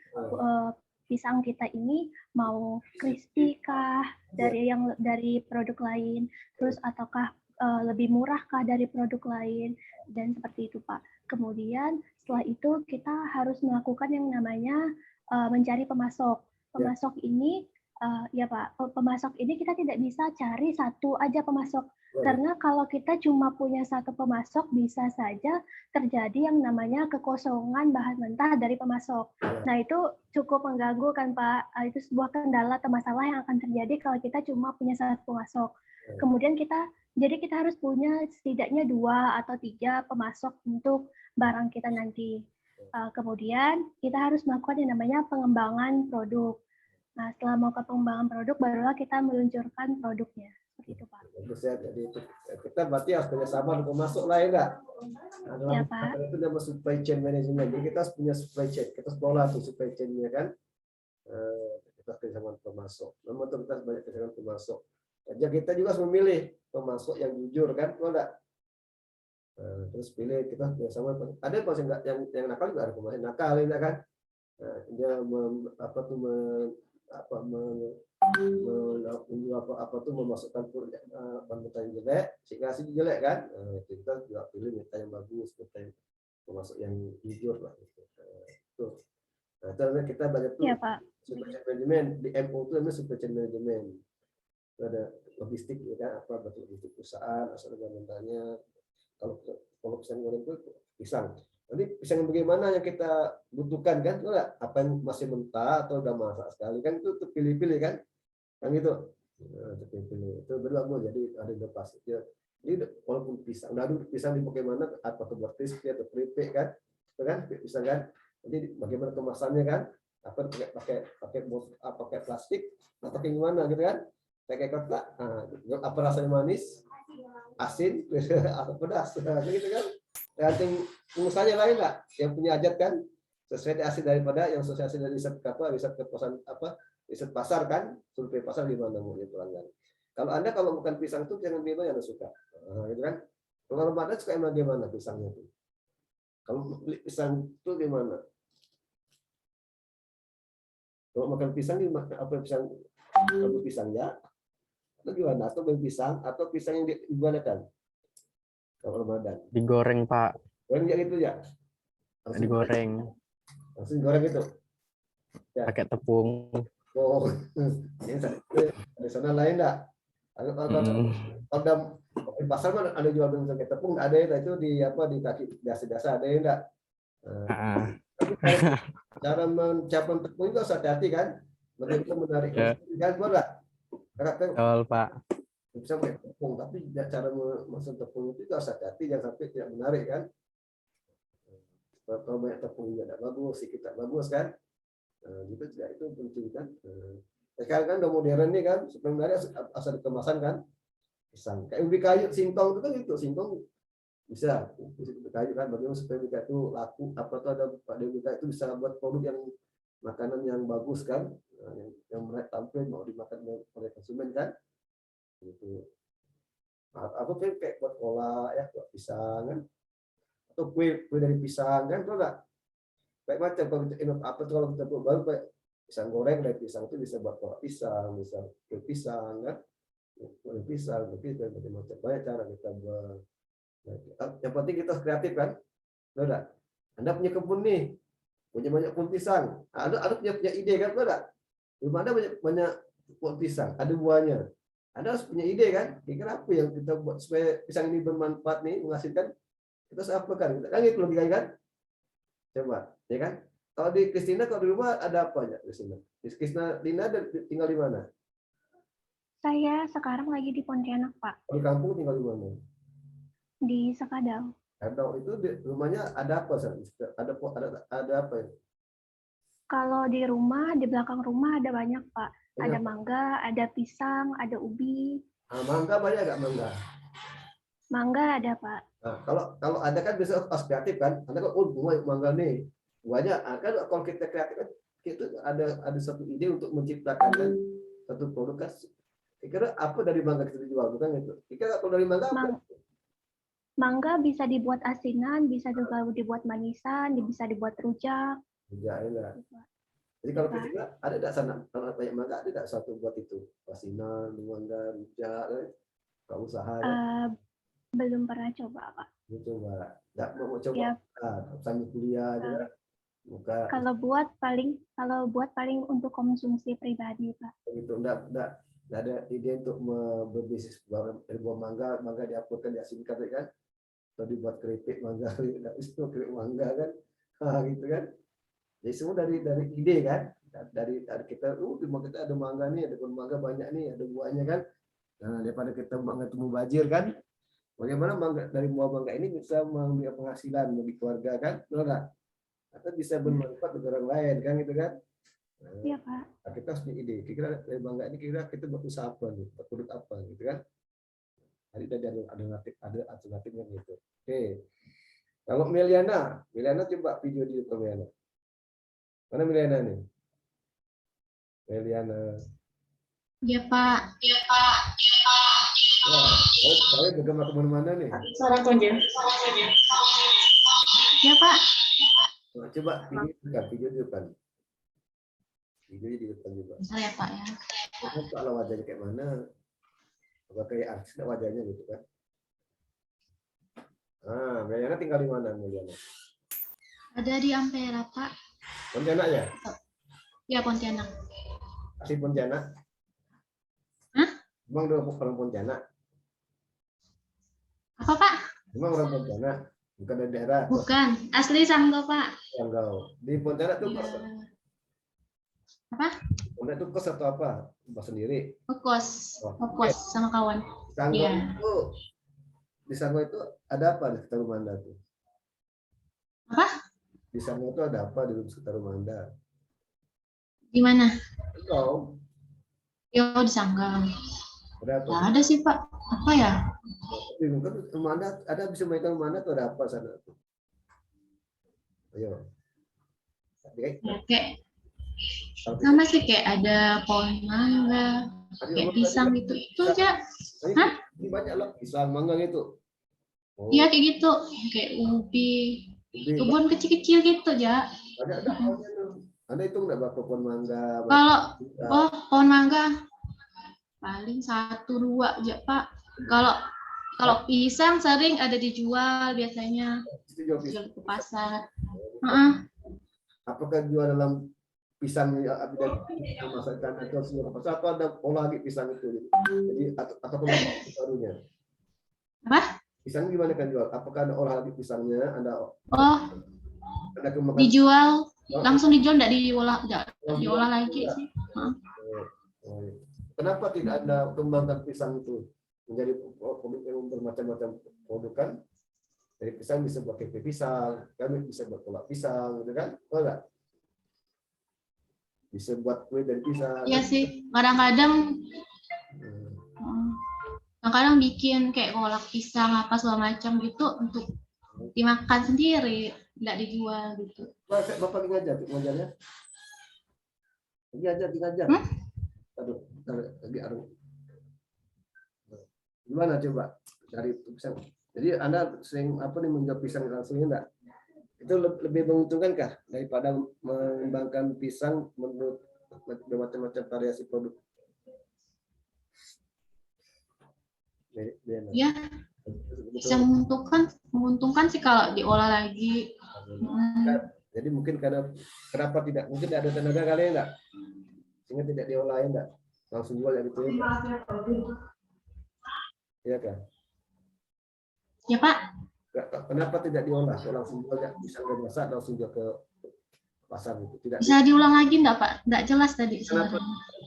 pisang kita ini mau crispy kah dari produk lain, terus ataukah lebih murah kah dari produk lain, dan seperti itu Pak. Kemudian setelah itu kita harus melakukan yang namanya mencari pemasok. Pemasok ini ya Pak, pemasok ini kita tidak bisa cari satu aja pemasok. Karena kalau kita cuma punya satu pemasok, bisa saja terjadi yang namanya kekosongan bahan mentah dari pemasok. Nah, itu cukup mengganggu kan Pak. Itu sebuah kendala atau masalah yang akan terjadi kalau kita cuma punya satu pemasok. Kemudian kita harus punya setidaknya 2 atau 3 pemasok untuk barang kita nanti. Kemudian kita harus melakukan yang namanya pengembangan produk. Nah, setelah melakukan pengembangan produk, barulah kita meluncurkan produknya. Seperti itu, Pak. Bagus ya. Jadi kita berarti harus kerjasama dengan pemasok lah ya enggak? Ya, Pak. Itu namanya supply chain management. Jadi kita harus punya supply chain. Kita sekolah tuh supply chain-nya kan. Kita kerjasama dengan pemasok. Memang kita banyak kerjasama dengan pemasok. Jadi kita juga harus memilih pemasok yang jujur kan, kalau enggak. Terus pilih kita kerjasama. Ada pemasok yang nakal juga ada pemasok nakal ya kan. Dia memasukkan meta yang jelek, sehingga hasil jelek kan. Kita juga pilih meta yang bagus, meta yang pemasok yang jujur lah. Tuh. Nah, terus kita banyak tuh supply chain management di MO itu namanya supply chain management. Itu ada logistik ya kan, apa bentuk logistik perusahaan, asal mentahnya. Kalau pisang goreng itu pisang. Nanti pisang bagaimana yang kita butuhkan kan, enggak? Apa yang masih mentah atau udah masak sekali kan, itu pilih-pilih kan gitu. Nah, pilih itu berlaku, jadi ada inovasi. Jadi walaupun pisang, pisang di bagaimana, apa buat crispy atau keripik kan, itu kan pisang kan. Jadi bagaimana kemasannya kan, apa pakai plastik atau pakai gimana gitu kan, pakai kotak, apa rasanya manis, asin, pedas, gitu kan. Tergantung pengusahanya lain nggak, yang punya hajat kan sesuai hasil daripada yang asosiasi dari riset kepuasan riset pasar kan, survei pasar di mana mau pelanggan. Kalau bukan pisang itu jangan pilih yang suka, gitu kan. Kalau Ramadan suka yang bagaimana pisangnya itu? Kalau beli pisang itu gimana? Kalau makan pisang apa pisang ya? Atau gimana? Atau pisang atau pisang yang digunakan? Kalau Ramadan Digoreng, Pak. goreng ya gitu ya, Digoreng. langsung goreng itu. Ya. pakai tepung. Oh, ini di sana lain enggak? Mm. Kalau di pasar kan ada jual bentuk pakai tepung, ada itu di apa di kaki biasa-biasa ada ya enggak? Ah, Tapi cara mencapai tepung itu harus hati-hati kan? Bagaimana menarik Ya. kan gua enggak? Kakak kan betul Pak. bisa pakai tepung, tapi cara memasang tepung itu harus hati-hati, jangan sampai tidak menarik kan? Kalau banyak tepung juga tidak bagus, sedikit tak bagus kan? Gitu juga itu penting kan. Sekarang kan udah modern nih kan, sebenarnya asal kemasan kan, pisang. Kayak ubi kayu, singkong itu kan gitu, singkong bisa ubi kayu kan, bagaimana supaya ubi kayu itu laku, apa tuh ada pada ubi kayu itu bisa buat produk yang makanan yang bagus kan, yang mereka tampil mau dimakan oleh konsumen kan, gitu. Apa kayak buat cola ya, buat pisang kan, atau kue dari pisang kan, tuh enggak? Kayak macam kalau kita apa tuh kalau kita buat baru kayak pisang goreng dari pisang itu bisa buat kolak pisang, bisa kue pisang kan, kue pisang, macam-macam banyak cara kita buat. Yang penting kita kreatif kan, udah. Anda punya kebun nih, punya banyak pohon pisang, ada punya ide kan, udah. Di mana banyak pohon pisang, ada buahnya. Anda harus punya ide kan, kira-kira apa yang kita buat supaya pisang ini bermanfaat nih, menghasilkan, kita harus apa kan, kita kan itu logikanya kan. Coba, ya kan? Kalau di Kristina, kalau di rumah ada apa ya, Kristina? Kristina Lina tinggal di mana? Saya sekarang lagi di Pontianak, Pak, Kalau di kampung tinggal di mana? di Sekadau. Kadang itu di rumahnya ada apa? Ada apa ya? Kalau di rumah, di belakang rumah ada banyak, Pak. Ada Banyak. mangga, ada pisang, ada ubi. Mangga banyak nggak mangga? Mangga ada, Pak. Nah, kalau ada kan bisa pas kreatif kan? Anda kan buah mangga nih, buahnya kan kalau kita kreatif kan kita ada satu ide untuk menciptakan kan satu produk kan. Kira apa dari mangga kita dijual bukan itu? Kira kalau dari mangga apa? Mangga bisa dibuat asinan, bisa juga dibuat manisan, bisa dibuat rujak. Ya, enggak. Jadi kalau kita ada tidak sana kalau banyak mangga ada tidak satu buat itu asinan, mangga, rujak, kalau usaha ya. Belum pernah coba, Pak. Coba, nggak mau coba Ya. sambil kuliah juga. Buka Kalau buat paling untuk konsumsi pribadi, Pak. gitu, nggak ada ide untuk berbisnis buah mangga diuploadkan diasingkan kan, atau dibuat keripik mangga, nggak bisa keripik mangga kan, gitu kan. Jadi semua dari ide kan, dari kita, di rumah kita ada mangga nih, ada pohon mangga banyak nih, ada buahnya kan. Nah, daripada kita mangga temu bajir kan, bagaimana mangga dari buah mangga ini bisa memberi penghasilan bagi keluarga kan, benar nggak? Atau bisa bermanfaat bagi orang lain kan, gitu kan? Iya, Pak. Nah, kita harus punya ide. Kira dari mangga ini kira kita buat usaha apa nih, buat produk apa gitu kan? Tadi ada alternatifnya gitu. Oke. Kalau Meliana coba video di YouTube Meliana. Mana Meliana nih? Meliana. Iya, Pak. Wah, saya bergema kemana-mana nih. Suara konjen. Iya, Pak. Nah, coba video di depan. Video di depan juga. Bentar ya, Pak ya. Kalau wajahnya kayak mana? Apa kayak artis wajahnya gitu kan? Ah, Meliana tinggal di mana Meliana? Ada di Ampera, Pak. Pontianak ya? Ya, Pontianak. Asli Pontianak? Hah? Emang udah orang Pontianak? Apa, Pak? Emang orang Pontianak? Bukan dari daerah? Bukan. Asli Sanggo, Pak. Sanggau. Di Pontianak tuh Iya. kos? Apa? Pontianak tuh kos atau apa? Kos sendiri? Ngekos. Ngekos sama kawan. Sanggau Iya. itu, di Sanggau itu ada apa di sekitar rumah Anda tuh? Apa? Di Sanggau itu ada apa di sekitar rumah Anda? Gimana? Kau Yo, di Sanggang. ada apa? Nggak ada sih, Pak. Apa ya? Bingung kan rumah Anda ada bisa mainkan rumah Anda tuh ada apa sana? Ayo. Ya, kayak sama sih, kayak ada pohon mangga, kayak pisang gitu. Itu aja. Hah? Ini banyak loh pisang mangga gitu. Oh, Iya, kayak gitu. Kayak ubi. ubi, Kebun kecil-kecil gitu, ya. ada pohonnya tuh. Anda hitung nggak berapa pohon mangga? Kalau pohon mangga paling 1-2 aja, Pak. Kalau pisang sering ada dijual biasanya, Itu jual pisang. jual ke pasar. Apakah jual dalam pisang dari memasakkan atau semua ke pasar, atau ada olah lagi pisang itu gitu. Jadi atau kembangkan barunya. Apa? Pisang gimana kan jual? Apakah ada olah lagi pisangnya? Oh, Ada kembangkan dijual oh, langsung dijual, enggak diolah lagi sih. Heeh. oh, iya. Kenapa tidak ada kembangkan pisang itu menjadi produk yang bermacam-macam produk kan? Dari pisang bisa buat kepe pisang, kami bisa buat kolak pisang, gitu kan? Oh enggak? Bisa buat kue dari pisang. Iya sih, kadang-kadang kadang-kadang bikin kayak kolak pisang apa segala macam gitu untuk dimakan sendiri, nggak dijual gitu. Bapak ngajarnya? Lagi ngajar. Aduh, gimana coba cari pisang? Jadi Anda sering menjual pisang langsung enggak? Itu lebih menguntungkankah daripada mengembangkan pisang menurut bermacam-macam variasi produk? Ya, bisa menguntungkan sih kalau diolah lagi. Jadi mungkin kenapa tidak? Mungkin ada tenaga kali enggak? Sehingga tidak diolah enggak? Langsung jual yang itu. Iya kan? Ya Pak, Kenapa tidak diolah? Langsung jual ya, bisa nggak masak langsung jual ke pasar itu. Tidak. bisa diulang lagi enggak Pak? Enggak jelas tadi.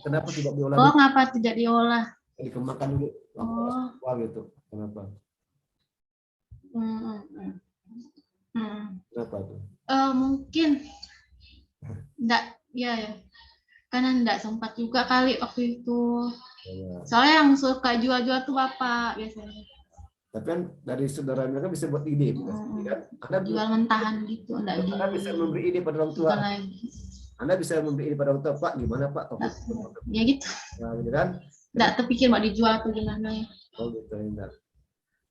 Kenapa tidak diolah? Oh, ngapa tidak diolah? Dikembangkan dulu. Oh. Wah gitu. Kenapa? Kenapa tuh? Mungkin enggak, ya. Karena enggak sempat juga kali waktu itu. Soalnya yang suka jual-jual tuh Bapak biasanya. Tapi kan dari saudaranya kan bisa buat ide, kan? Jual mentahan gitu, enggak gitu. Anda bisa memberi ide pada orang tua. Anda bisa memberi ide pada orang tua, Pak, gimana Pak? Ya gitu. Nah, gitu kan? Enggak terpikir mau dijual atau gimana ya. Oh gitu, enggak.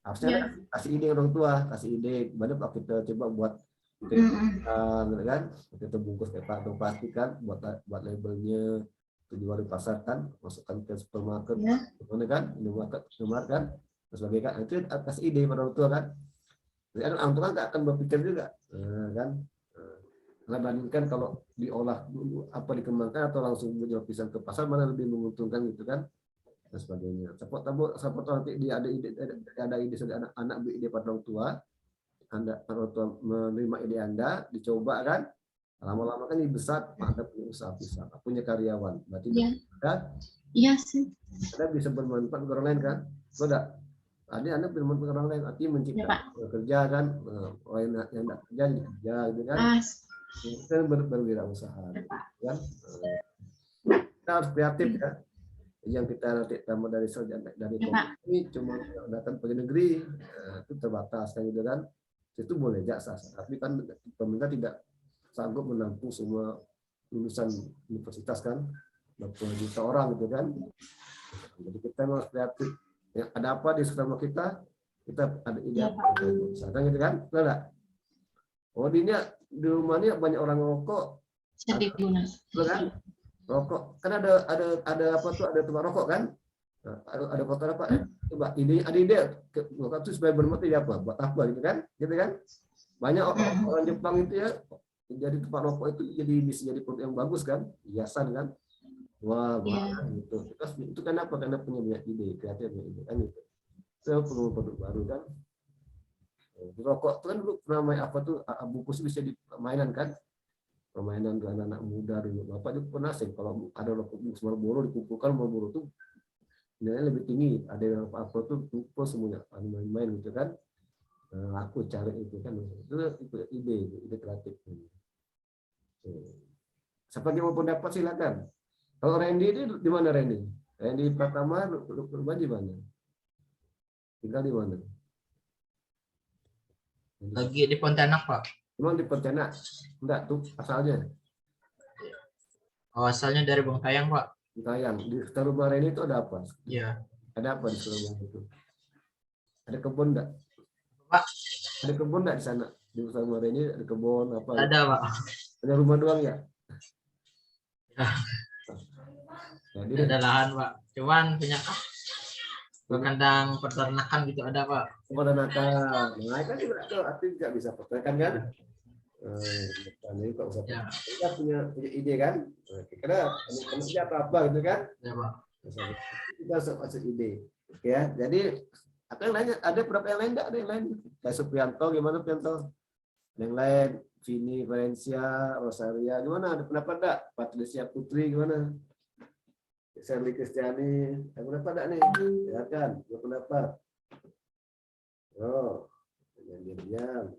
Harusnya kasih ide orang tua, kasih ide, gimana Pak kita coba buat gitu kan? Kita bungkus kayak plastik kan, buat labelnya, dijual di pasar kan, masukkan ke supermarket, gimana kan? Indomaret kan? Sebagai kan itu atas ide pada orang tua kan, jadi orang tua nggak akan berpikir juga kan, karena bandingkan kalau diolah dulu dikembangkan atau langsung menjual pisang ke pasar mana lebih menguntungkan gitu kan, dan sebagainya. Support nanti dia ada ide anak-anak beride pada orang tua, orang tua menerima ide Anda, dicoba kan, lama-lama kan ini besar, Anda punya usaha pisang, punya karyawan, berarti iya sih. Anda bisa bermanfaat ke orang lain kan, sudah. Anda bermanfaat orang lain, artinya menciptakan kerja kan, orang yang tidak kerja jadi kerja gitu kan, kita berwirausaha kan. Kita harus kreatif ya, yang kita nanti tambah dari ini cuma datang ke negeri itu terbatas kan gitu kan, itu boleh jasa, tapi kan pemerintah tidak sanggup menampung semua lulusan universitas kan, 20 juta orang gitu kan, jadi kita harus kreatif. Ya, ada apa di sekitar kita ada ide misalkan gitu kan, enggak? Oh di rumahnya banyak orang rokok, kan? Rokok kan ada apa tuh, ada tempat rokok kan, ada kotor apa? Coba ada ide rokok itu supaya bermanfaat apa? Buat apa gitu kan? Banyak orang Jepang itu ya, jadi tempat rokok itu bisa jadi produk yang bagus kan, hiasan kan. Wah, gitu. Itu kenapa? Karena punya banyak ide, kreatif ide kan itu. Itu perlu produk baru kan. Rokok itu kan dulu namanya apa tuh? Bungkus bisa dipermainan kan? Permainan untuk anak-anak muda dulu. Bapak juga pernah sih kalau ada rokok bungkus Marlboro dikumpulkan, Marlboro tuh nilainya lebih tinggi. Ada yang apa tuh kumpul semuanya main-main gitu kan. Aku cari itu kan. Itu ide kreatif. Siapa yang mau pendapat silakan. Kalau Randy itu di mana Randy? Randy Pratama rumah di mana? Tinggal di mana? Lagi di Pontianak, Pak. Memang di Pontianak? Enggak, tuh asalnya. Oh, asalnya dari Bengkayang, Pak. Bengkayang. Di sekitar rumah Randy itu ada apa? Iya. Ada apa di sekitar rumah itu? Ada kebun enggak? Pak. Ada kebun enggak di sana? Di sekitar rumah Randy ada kebun apa? Ada, Pak. Ada rumah doang ya? Jadi ada lahan, Pak. Cuman punya kandang peternakan gitu ada, Pak. Peternakan. Nah, kan juga artinya juga bisa peternakan kan? Ini Pak Ustaz. Ya. Kita punya ide kan? Kira kerja apa gitu kan? Ya, Pak. Kita masuk ide. Ya, jadi apa yang lain? Ada berapa yang lain? Enggak ada yang lain. Kayak Suprianto, gimana Suprianto? Yang lain, Vini, Valencia, Rosaria, gimana? Ada pendapat enggak? Patricia Putri, gimana? Sherly Kristiani, ada pendapat enggak nih? Ya kan? Ada pendapat. Oh, diam-diam.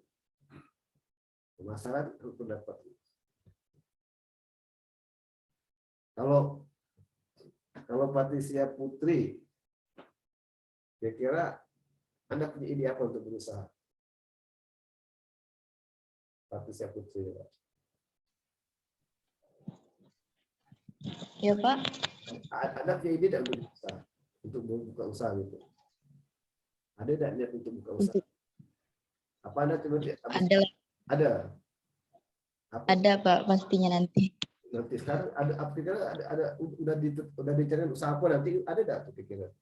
Masalah pendapat. Kalau Patricia Putri, kira-kira Anda punya ide apa untuk berusaha? Patricia Putri. Ya Pak, Ada punya ide tidak untuk buka usaha gitu? Ada tidak niat untuk buka usaha? Apa Anda coba? Ada. Apa? ada Pak pastinya nanti. Nanti sekarang udah dicari usaha apa nanti ada tidak tuh pikiran?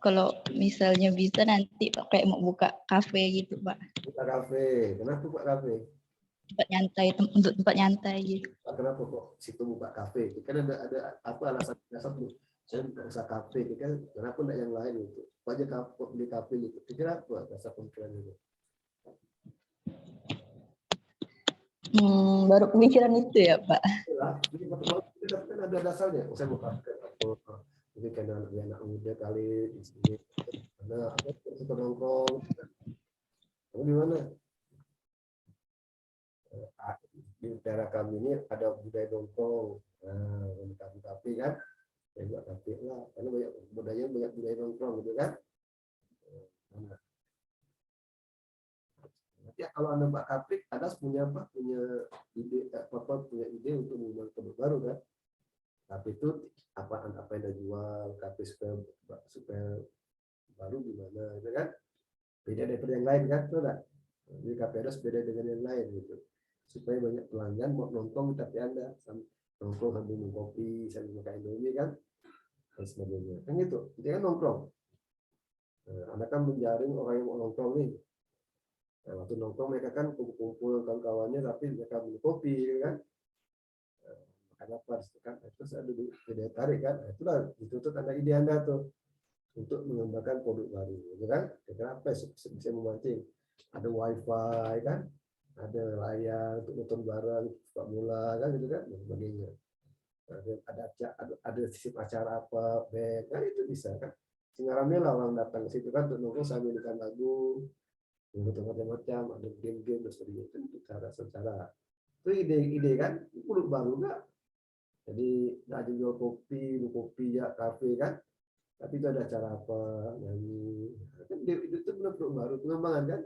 Kalau misalnya bisa nanti Pak kayak mau buka kafe gitu Pak. Buka kafe. Kenapa buka kafe? Tempat nyantai, untuk tempat nyantai gitu. Kenapa kok situ buka kafe? Kan ada apa alasan dasar tuh? Saya buka usaha kafe, kan? Kenapa enggak yang lain gitu? Apa aja di kafe gitu? Kira apa dasar pemikiran itu? Baru pemikiran itu ya Pak. Kita kan ada dasarnya. Saya buka ini karena anak muda kali di sini ada suka nongkrong. Gimana? Di daerah kami ini ada budaya nongkrong. Nah, kafe kan, ya buat kafe lah. Karena banyak budaya nongkrong gitu kan. Nanti kalau Anda buat kafe, Anda punya ide punya ide untuk membuat produk baru kan? Tapi itu apa yang Anda jual, kafe supaya baru gimana, gitu kan? Beda daripada yang lain kan, tuh enggak? Jadi kafe Anda beda dengan yang lain gitu. Supaya banyak pelanggan mau nongkrong tapi Anda nongkrong sambil minum kopi, sambil makan Indomie kan, dan sebagainya. Kan gitu, dia kan nongkrong. Anda kan menjaring orang yang mau nongkrong nih. Nah, waktu nongkrong mereka kan kumpul kawan-kawannya tapi mereka minum kopi, gitu kan? Apa kan terus ada daya tarik kan, itulah dituntut ada ide Anda tuh untuk mengembangkan produk baru, gitu kan? Kenapa bisa memancing? Ada wifi kan, ada layar untuk nonton bareng, sepak bola kan, gitu kan, dan sebagainya. Ada sistem acara apa, band, kan itu bisa kan? Sehingga rame lah orang datang ke situ kan untuk nongkrong sambil dengarkan lagu, nonton macam-macam, ada game-game dan sebagainya. Itu cara itu ide kan, produk baru nggak? Jadi nggak ada jual kopi ya kafe kan, tapi itu ada acara apa, nyanyi, kan itu benar produk baru, pengembangan kan.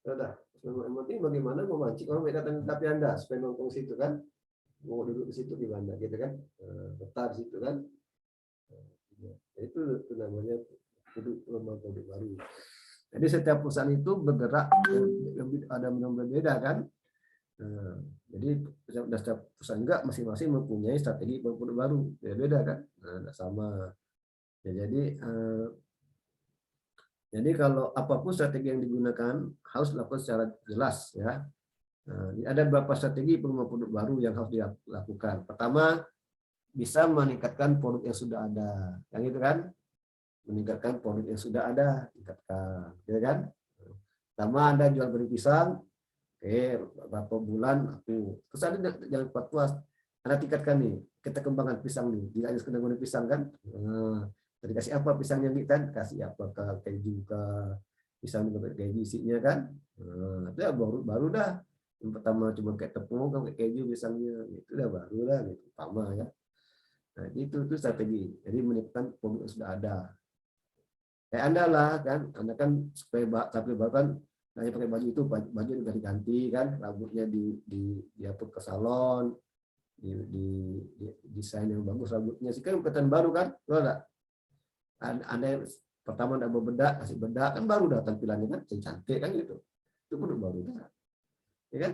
Sudah, yang penting bagaimana memancing orang mereka datang ke kafe Anda supaya nongkrong situ kan, mau duduk di situ gimana gitu kan, betah di situ kan. Itu namanya produk baru. Jadi setiap perusahaan itu bergerak ada yang berbeda kan. Jadi setiap perusahaan enggak masing-masing mempunyai strategi produk baru, beda kan, enggak sama. Ya, jadi kalau apapun strategi yang digunakan harus dilakukan secara jelas ya. Ada beberapa strategi pengembangan produk baru yang harus dilakukan. Pertama, bisa meningkatkan produk yang sudah ada, yang itu kan, meningkatkan produk yang sudah ada, tingkatkan, ya kan. Pertama Anda jual goreng pisang. Oke, berapa bulan aku terus ada jangan puas, Anda tingkatkan nih, kita kembangkan pisang nih, tidak hanya sekedar goreng pisang kan. Tadi kasih apa pisangnya nih kan, kasih apa keju pisang dengan keju isinya kan. Itu ya baru dah. Yang pertama cuma kayak tepung kan kayak keju pisangnya, itu udah baru lah gitu pertama ya. Nah itu strategi, jadi meningkatkan produk yang sudah ada. Kayak Anda lah kan, Anda kan supaya tapi bahkan hanya pakai baju itu, baju udah diganti kan, rambutnya diatur ke salon, di desain yang bagus rambutnya sih kan, kelihatan baru kan, enggak? Anda pertama udah bedak, kasih bedak kan baru dah tampilannya kan, cantik kan gitu. Itu produk baru kan, ya kan?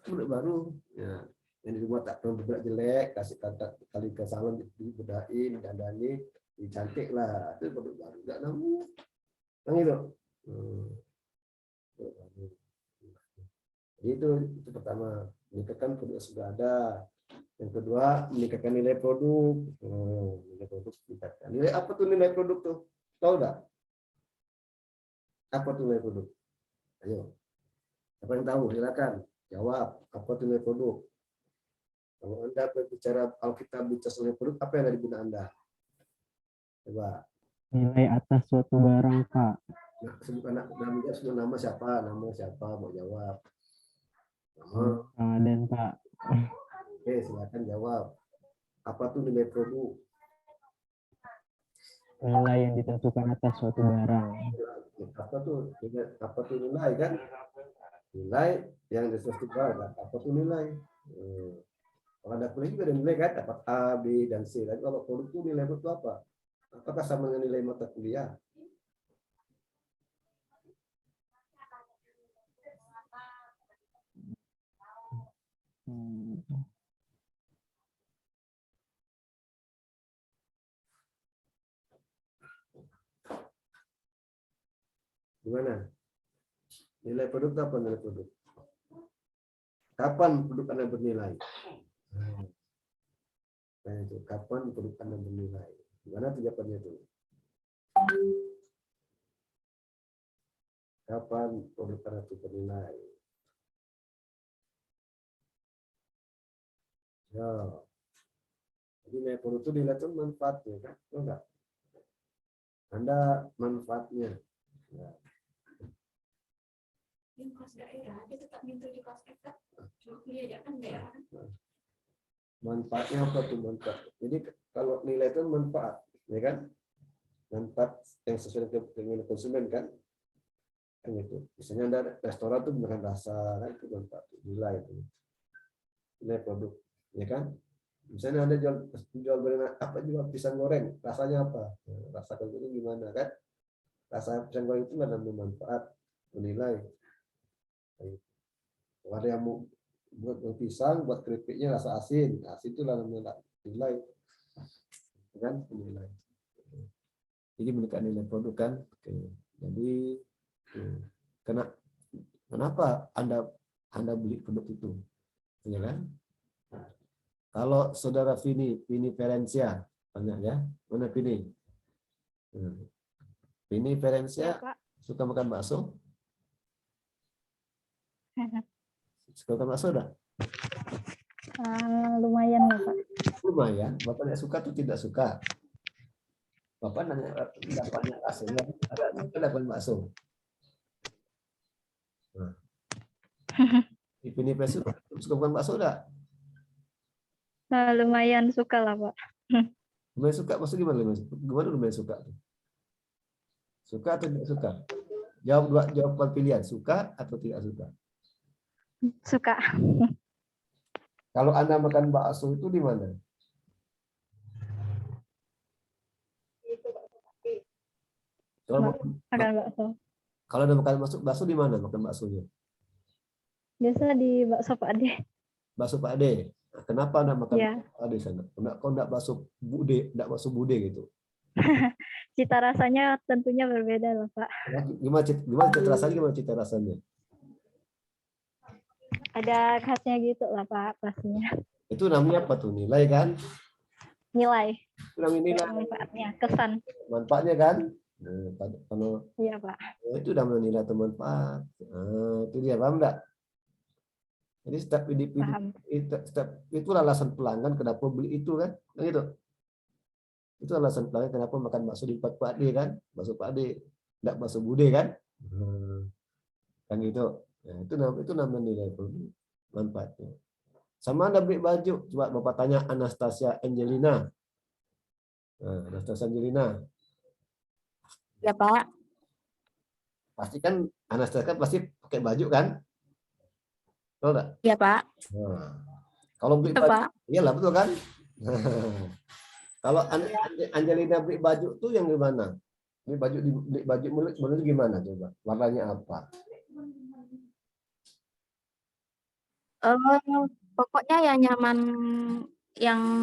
Produk baru, ya. Yang dibuat tak bedak jelek, kasih kali ke salon, dibedain, dandani, cantik lah, itu produk baru, enggak namanya, kan gitu. Jadi itu pertama, meningkatkan produk yang sudah ada. Yang kedua, meningkatkan nilai produk. Nilai produk meningkatkan. Nilai apa tuh nilai produk tuh? Tahu nggak? Apa tuh nilai produk? Ayo. Apa yang tahu? Silakan jawab. Apa tuh nilai produk? Kalau Anda berbicara Alkitab bicara nilai produk, apa yang ada di benak Anda? Coba. Nilai atas suatu barang, Pak. Nah, sebut anak namanya, sebut nama siapa? Nama siapa? Mau jawab. Nama. Raden, Pak. Oke, silakan jawab. Apa tuh nilai produk? Nilai yang ditentukan atas suatu barang. Apa tuh nilai kan? Nilai yang disesuaikan. Apa tuh nilai? Kalau ada kuliah juga ada nilai kan? Dapat A, B, dan C. Tapi kalau produk itu nilai itu apa? Apakah sama dengan nilai mata kuliah? Gimana? Nilai produk itu apa nilai produk? Kapan produk Anda bernilai? Nah, itu kapan produk Anda bernilai? Gimana tuh jawabannya itu? Kapan produk Anda itu bernilai? Ya. Jadi nilai produk itu dilihat tuh manfaatnya kan? Enggak. Anda manfaatnya. Ya. Di kelas daerah dia tetap minta di kelas FK. Dia aja kan daerah. Manfaatnya apa tuh manfaat? Jadi kalau nilai itu manfaat, ya kan? Manfaat yang sesuai dengan konsumen kan? Kan itu. Misalnya ada restoran tuh bukan rasa, kan itu manfaat nilai itu. Nilai produk, ya kan? Misalnya Anda jual gorengan apa, jual pisang goreng, rasanya apa? Nah, rasa itu gimana kan? Rasa pisang goreng itu ada manfaat, menilai. Kalau ada yang mau buat pisang, buat keripiknya rasa asin, asin itu namanya nilai, kan? Menilai. Jadi meningkatkan nilai produk kan? Oke. Jadi kenapa Anda beli produk itu, ya kan? Kalau saudara Vini Ferencia, tanya ya, mana Vini? Vini Ferencia suka makan bakso? Suka makan bakso dah? Lumayan ya Pak. Lumayan. Bapak tidak suka atau tidak suka? Bapak nanya dapatnya hasilnya, ada suka dapat bakso. Nah. Vini Ferencia suka makan bakso dah? Lumayan suka lah Pak. Lumayan suka, maksud gimana? Gimana lumayan suka? Suka atau tidak suka? Jawaban pilihan, suka atau tidak suka? Suka. Kalau Anda makan bakso itu di mana? Makan bakso. Kalau Anda makan bakso di mana makan baksonya? Biasa di bakso Pak Ade. Bakso Pak Ade. Kenapa Anda makan Ya. bakso Pak Ade sana? Kok enggak bakso Bude gitu? Cita rasanya tentunya berbeda loh Pak. Gimana cita rasanya? Ada khasnya gitu lah Pak pastinya. Itu namanya apa tuh? Nilai kan? Nilai. Itu namanya nilai. Manfaatnya, kesan. Manfaatnya kan? Kalau Iya Pak. itu namanya nilai atau manfaat. Itu dia, paham enggak? Jadi setiap itu alasan pelanggan kenapa beli itu kan? Gitu. Itu alasan pelanggan kenapa makan bakso di tempat Pak Ade kan? Bakso Pak Ade, enggak bakso Bude kan? Kan gitu. Ya, itu namanya nilai produk, manfaatnya. Sama Anda beli baju, coba Bapak tanya Anastasia Angelina. Nah, Anastasia Angelina. Ya Pak. Pasti kan Anastasia kan pasti pakai baju kan? Betul enggak? Ya Pak. Nah, kalau beli Ya baju, Pak. iyalah betul kan? Kalau Angelina beli baju tuh yang gimana? Beli baju menurut gimana coba? Warnanya apa? Pokoknya yang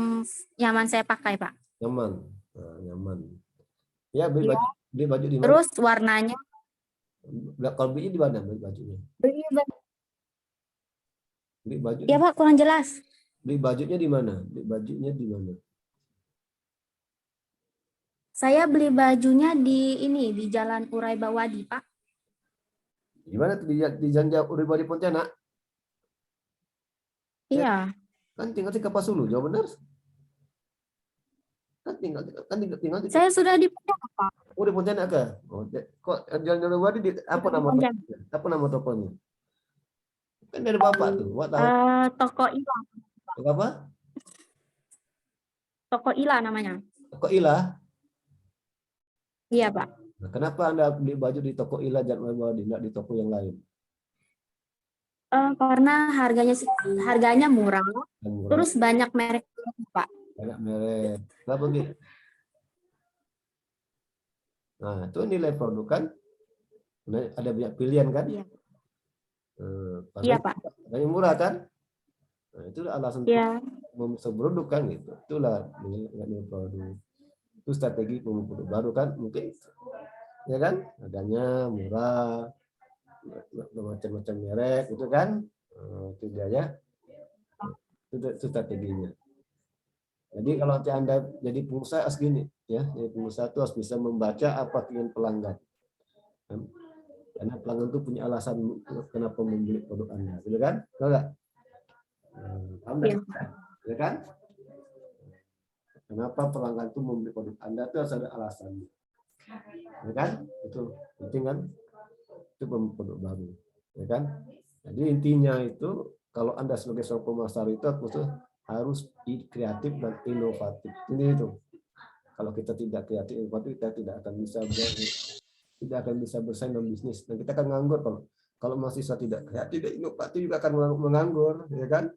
nyaman saya pakai Pak. Nyaman. Nah, nyaman. Ya, beli baju di mana? Terus warnanya Kalau beli di mana beli bajunya? beli Beli baju, Ya Pak, kurang jelas. beli bajunya di mana? Beli bajunya di mana? Saya beli bajunya di ini, di Jalan Urai Bawadi, Pak. Gimana tuh di Janja Uribadi Pontianak? Iya. Kan tinggal di Kapas Hulu, jauh benar. Kan tinggal di Saya sudah di Pontianak, Pak. Oh, di Pontianak ke? Oh, kok Jalan Uribadi di apa Di nama Pontianak. tokonya? Apa nama tokonya? Kan dari Bapak tuh, Wak tahu. Toko Ila. Toko apa? Toko Ila namanya. Toko Ila. Iya, Pak. Nah, kenapa Anda beli baju di toko Ila Jalan Uribadi, tidak di toko yang lain? Karena harganya murah, Yang murah, terus banyak merek, Pak. banyak merek. Kenapa gitu? Nah, itu nilai produk kan? Nah, ada banyak pilihan kan? Iya. Karena Iya, Pak. yang murah kan? Nah, itu alasan Iya. memasuk produk kan gitu. Itulah nilai produk. Itu strategi produk baru kan? Mungkin ya kan? Adanya murah, macam-macam merek itu kan? Itu dia ya. Itu strateginya. Jadi kalau Anda jadi pengusaha harus gini ya, jadi pengusaha itu harus bisa membaca apa keinginan pelanggan. Karena pelanggan itu punya alasan kenapa membeli produk Anda, gitu kan? Betul nggak? Iya. Ya kan? Kenapa pelanggan itu membeli produk Anda itu harus ada alasannya. Ya kan? Itu penting kan? Itu produk baru. Ya kan? Jadi intinya itu kalau Anda sebagai seorang pemasar itu harus kreatif dan inovatif. Ini itu. Kalau kita tidak kreatif inovatif, kita tidak akan bisa bersaing dalam bisnis. Dan kita akan nganggur kalau mahasiswa tidak kreatif dan inovatif juga akan menganggur, ya kan?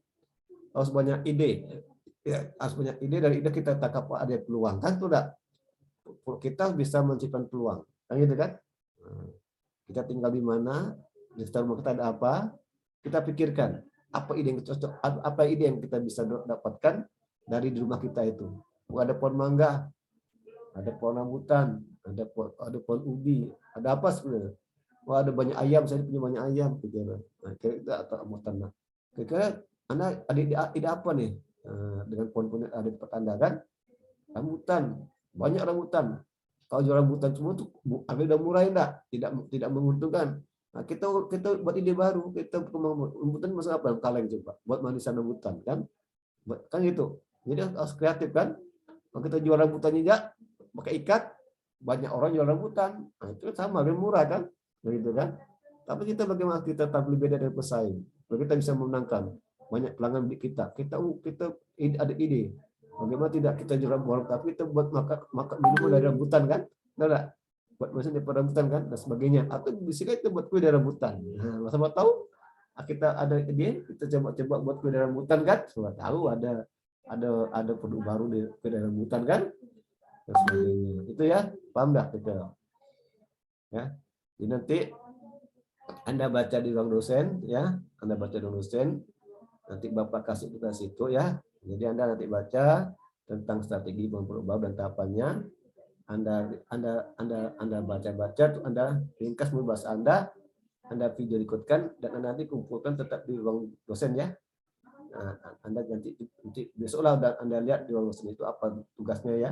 Harus banyak ide. Ya, harus banyak ide, dari ide kita tangkap ada peluang kan, sudah. Kita bisa menciptakan peluang. Kan gitu kan? Kita tinggal di mana, di sekitar rumah kita ada apa, kita pikirkan apa ide yang cocok, apa ide yang kita bisa dapatkan dari di rumah kita itu. Ada pohon mangga, ada pohon rambutan, ada pohon ubi, ada apa sebenarnya? Wah, ada banyak ayam, saya punya banyak ayam, gitu. Nah, kita atau rambutan. Nah, kira-kira Anda ada ide apa nih dengan pohon-pohon ada di tempat Anda kan? Rambutan, banyak rambutan. Kalau jual rambutan semua tuh harga udah murah enggak? Tidak menguntungkan. Nah, kita buat ide baru, kita rambutan masuk apa? Kaleng coba, buat manisan rambutan kan? Kan gitu. Jadi harus kreatif kan? Kalau kita jual rambutannya enggak pakai ikat, banyak orang jual rambutan. Nah, itu sama, lebih murah kan? Begitu kan? Tapi kita bagaimana kita tetap lebih beda dari pesaing? Kalau kita bisa memenangkan banyak pelanggan beli kita ada ide. Bagaimana tidak kita jual rambutan, tapi kita buat makan minuman dari rambutan kan? Enggak? Buat mesin dari rambutan kan dan sebagainya. Atau bisa kita buat kue dari rambutan. Nah, sama tahu kita ada ide, kita coba buat kue dari rambutan kan? Semua tahu ada produk baru di kue dari rambutan kan? Dan sebagainya. Itu ya, paham dah kita. Ya. Jadi nanti Anda baca di ruang dosen ya, Anda baca di ruang dosen, nanti Bapak kasih kita situ ya. Jadi Anda nanti baca tentang strategi produk baru dan tahapannya. Anda baca-baca tuh, Anda ringkas bahasa Anda video rekodkan dan Anda nanti kumpulkan tetap di ruang dosen ya. Nah, Anda nanti besoklah Anda lihat di ruang dosen itu apa tugasnya ya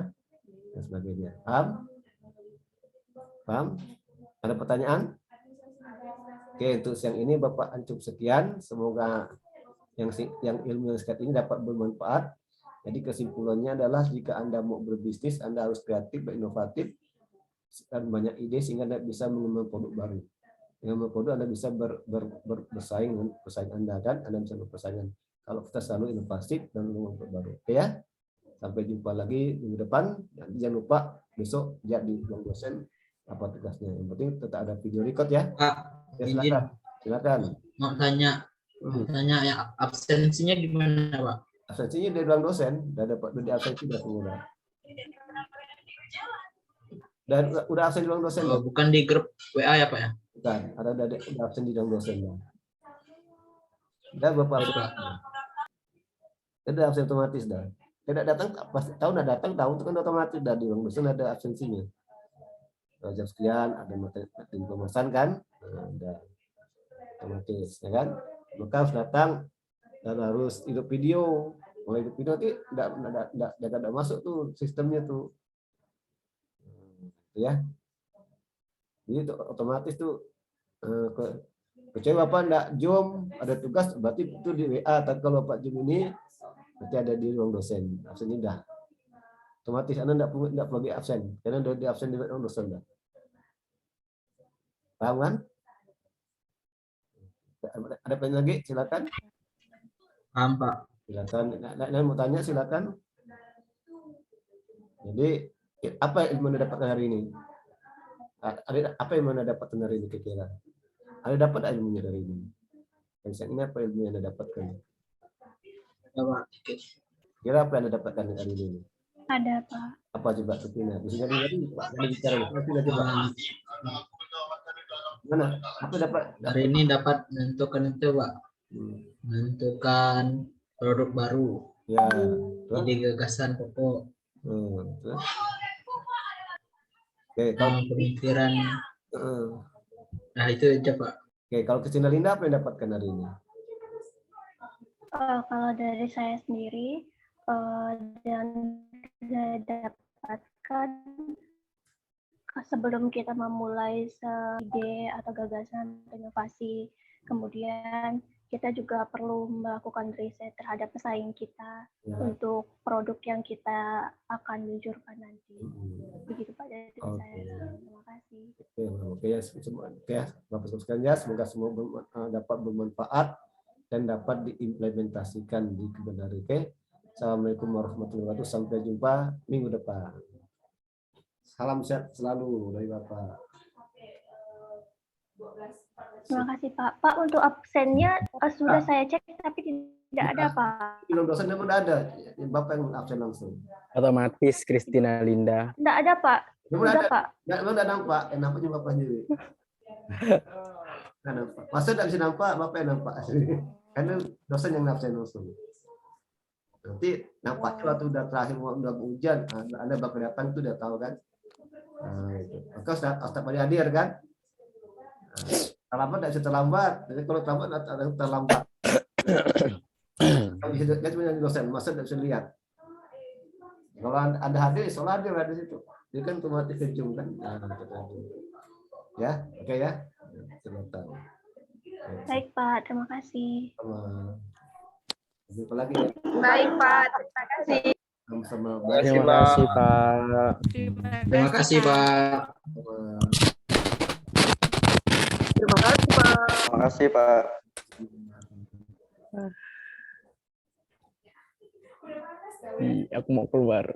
dan sebagainya. Paham? Paham? Ada pertanyaan? Oke, untuk siang ini Bapak cukup sekian. Semoga yang ilmu yang sekian ini dapat bermanfaat. Jadi kesimpulannya adalah jika Anda mau berbisnis, Anda harus kreatif dan inovatif dan banyak ide sehingga Anda bisa mengembangkan produk baru. Dengan produk Anda bisa bersaing dengan pesaing Anda dan Anda bisa berpersaingan. Kalau kita selalu inovatif dan mengembangkan produk baru. Oke ya? Sampai jumpa lagi minggu depan. Jangan lupa besok lihat di ruang dosen apa tugasnya. Yang penting tetap ada video record ya. Pak, Ya, izin silakan. mau tanya ya absensinya gimana, Pak? Absensinya dari ruang dosen, udah di absensi udah semua. Dan udah absen di ruang dosen. Oh, bukan di grup WA ya, Pak ya? Bukan, udah absen di ruang dosen. Udah Bapak. Udah absen otomatis dah. Tidak datang, pasti tahu udah datang, tahu itu kan otomatis dah di ruang dosen ada absensinya. Jam sekian ada materi pembahasan kan, udah otomatis ya kan. Maka harus datang dan harus hidup video. Kalau hidup video nanti tidak masuk tuh sistemnya tuh, ya. Jadi itu otomatis tuh kecuali Bapak enggak Zoom, ada tugas berarti itu di WA. Tapi kalau Bapak Zoom ini berarti ada di ruang dosen. Absennya dah. Otomatis Anda enggak perlu di absen. Karena udah di absen di ruang dosen dah. Paham kan? Ada pertanyaan lagi? Silakan. Paham, Pak. Silakan. Nah, mau tanya silakan. Jadi apa ilmu Anda dapatkan hari ini? Apa yang Anda dapatkan hari ini kira-kira? Anda dapat ilmunya dari ini? Yang ini apa ilmu yang Anda dapatkan? Ya, Pak. Kira apa yang Anda dapatkan hari ini? Ada, Pak. Apa coba sepertinya? Bisa jadi Pak, jangan bicara. Nanti coba. Mana? Apa dapat? Hari ini dapat menentukan itu, Pak. Menentukan produk baru. Ya. Ide gagasan pokok. Terus? Oke, kalau Pemikiran. Nah, itu aja, Pak. Oke, kalau Kristina Linda apa yang dapatkan hari ini? Kalau dari saya sendiri, dan saya dapatkan sebelum kita memulai ide atau gagasan inovasi, kemudian kita juga perlu melakukan riset terhadap pesaing kita untuk produk yang kita akan luncurkan nanti. Begitu Pak dari saya. Terima kasih. Oke ya, Bapak Ibu sekalian ya, semoga semua dapat bermanfaat dan dapat diimplementasikan di kebenaran. Oke. Assalamualaikum warahmatullahi wabarakatuh. Sampai jumpa minggu depan. Salam sehat selalu dari Bapak. Terima kasih Pak. Pak, untuk absennya sudah saya cek tapi tidak ada Pak. Belum dosen memang ada. Bapak yang absen langsung. Otomatis Kristina Linda. Tidak ada Pak. Memang Sudah ada. Pak. Memang ada nampak. Yang nampaknya Bapak sendiri. Nggak nampak. Masa tidak bisa nampak, Bapak yang nampak. Karena dosen yang absen langsung. Nanti nampaknya waktu udah terakhir udah hujan, Anda bakal datang itu udah tahu kan. Nah, itu. Maka Ustaz Padi hadir kan. Terlambat tidak bisa terlambat. Jadi kalau terlambat ada terlambat. Kalau bisa dia cuma dosen, masa tidak bisa lihat. Kalau Anda hadir, soal hadir di situ. Jadi kan otomatis kejung kan. Ya, oke ya. Silakan. Baik Pak, terima kasih. Apa lagi ya? Baik Pak, terima kasih. Sama-sama. Terima kasih Pak. Terima kasih, Pak. Terima kasih Pak. Terima kasih, Pak. Aku mau keluar.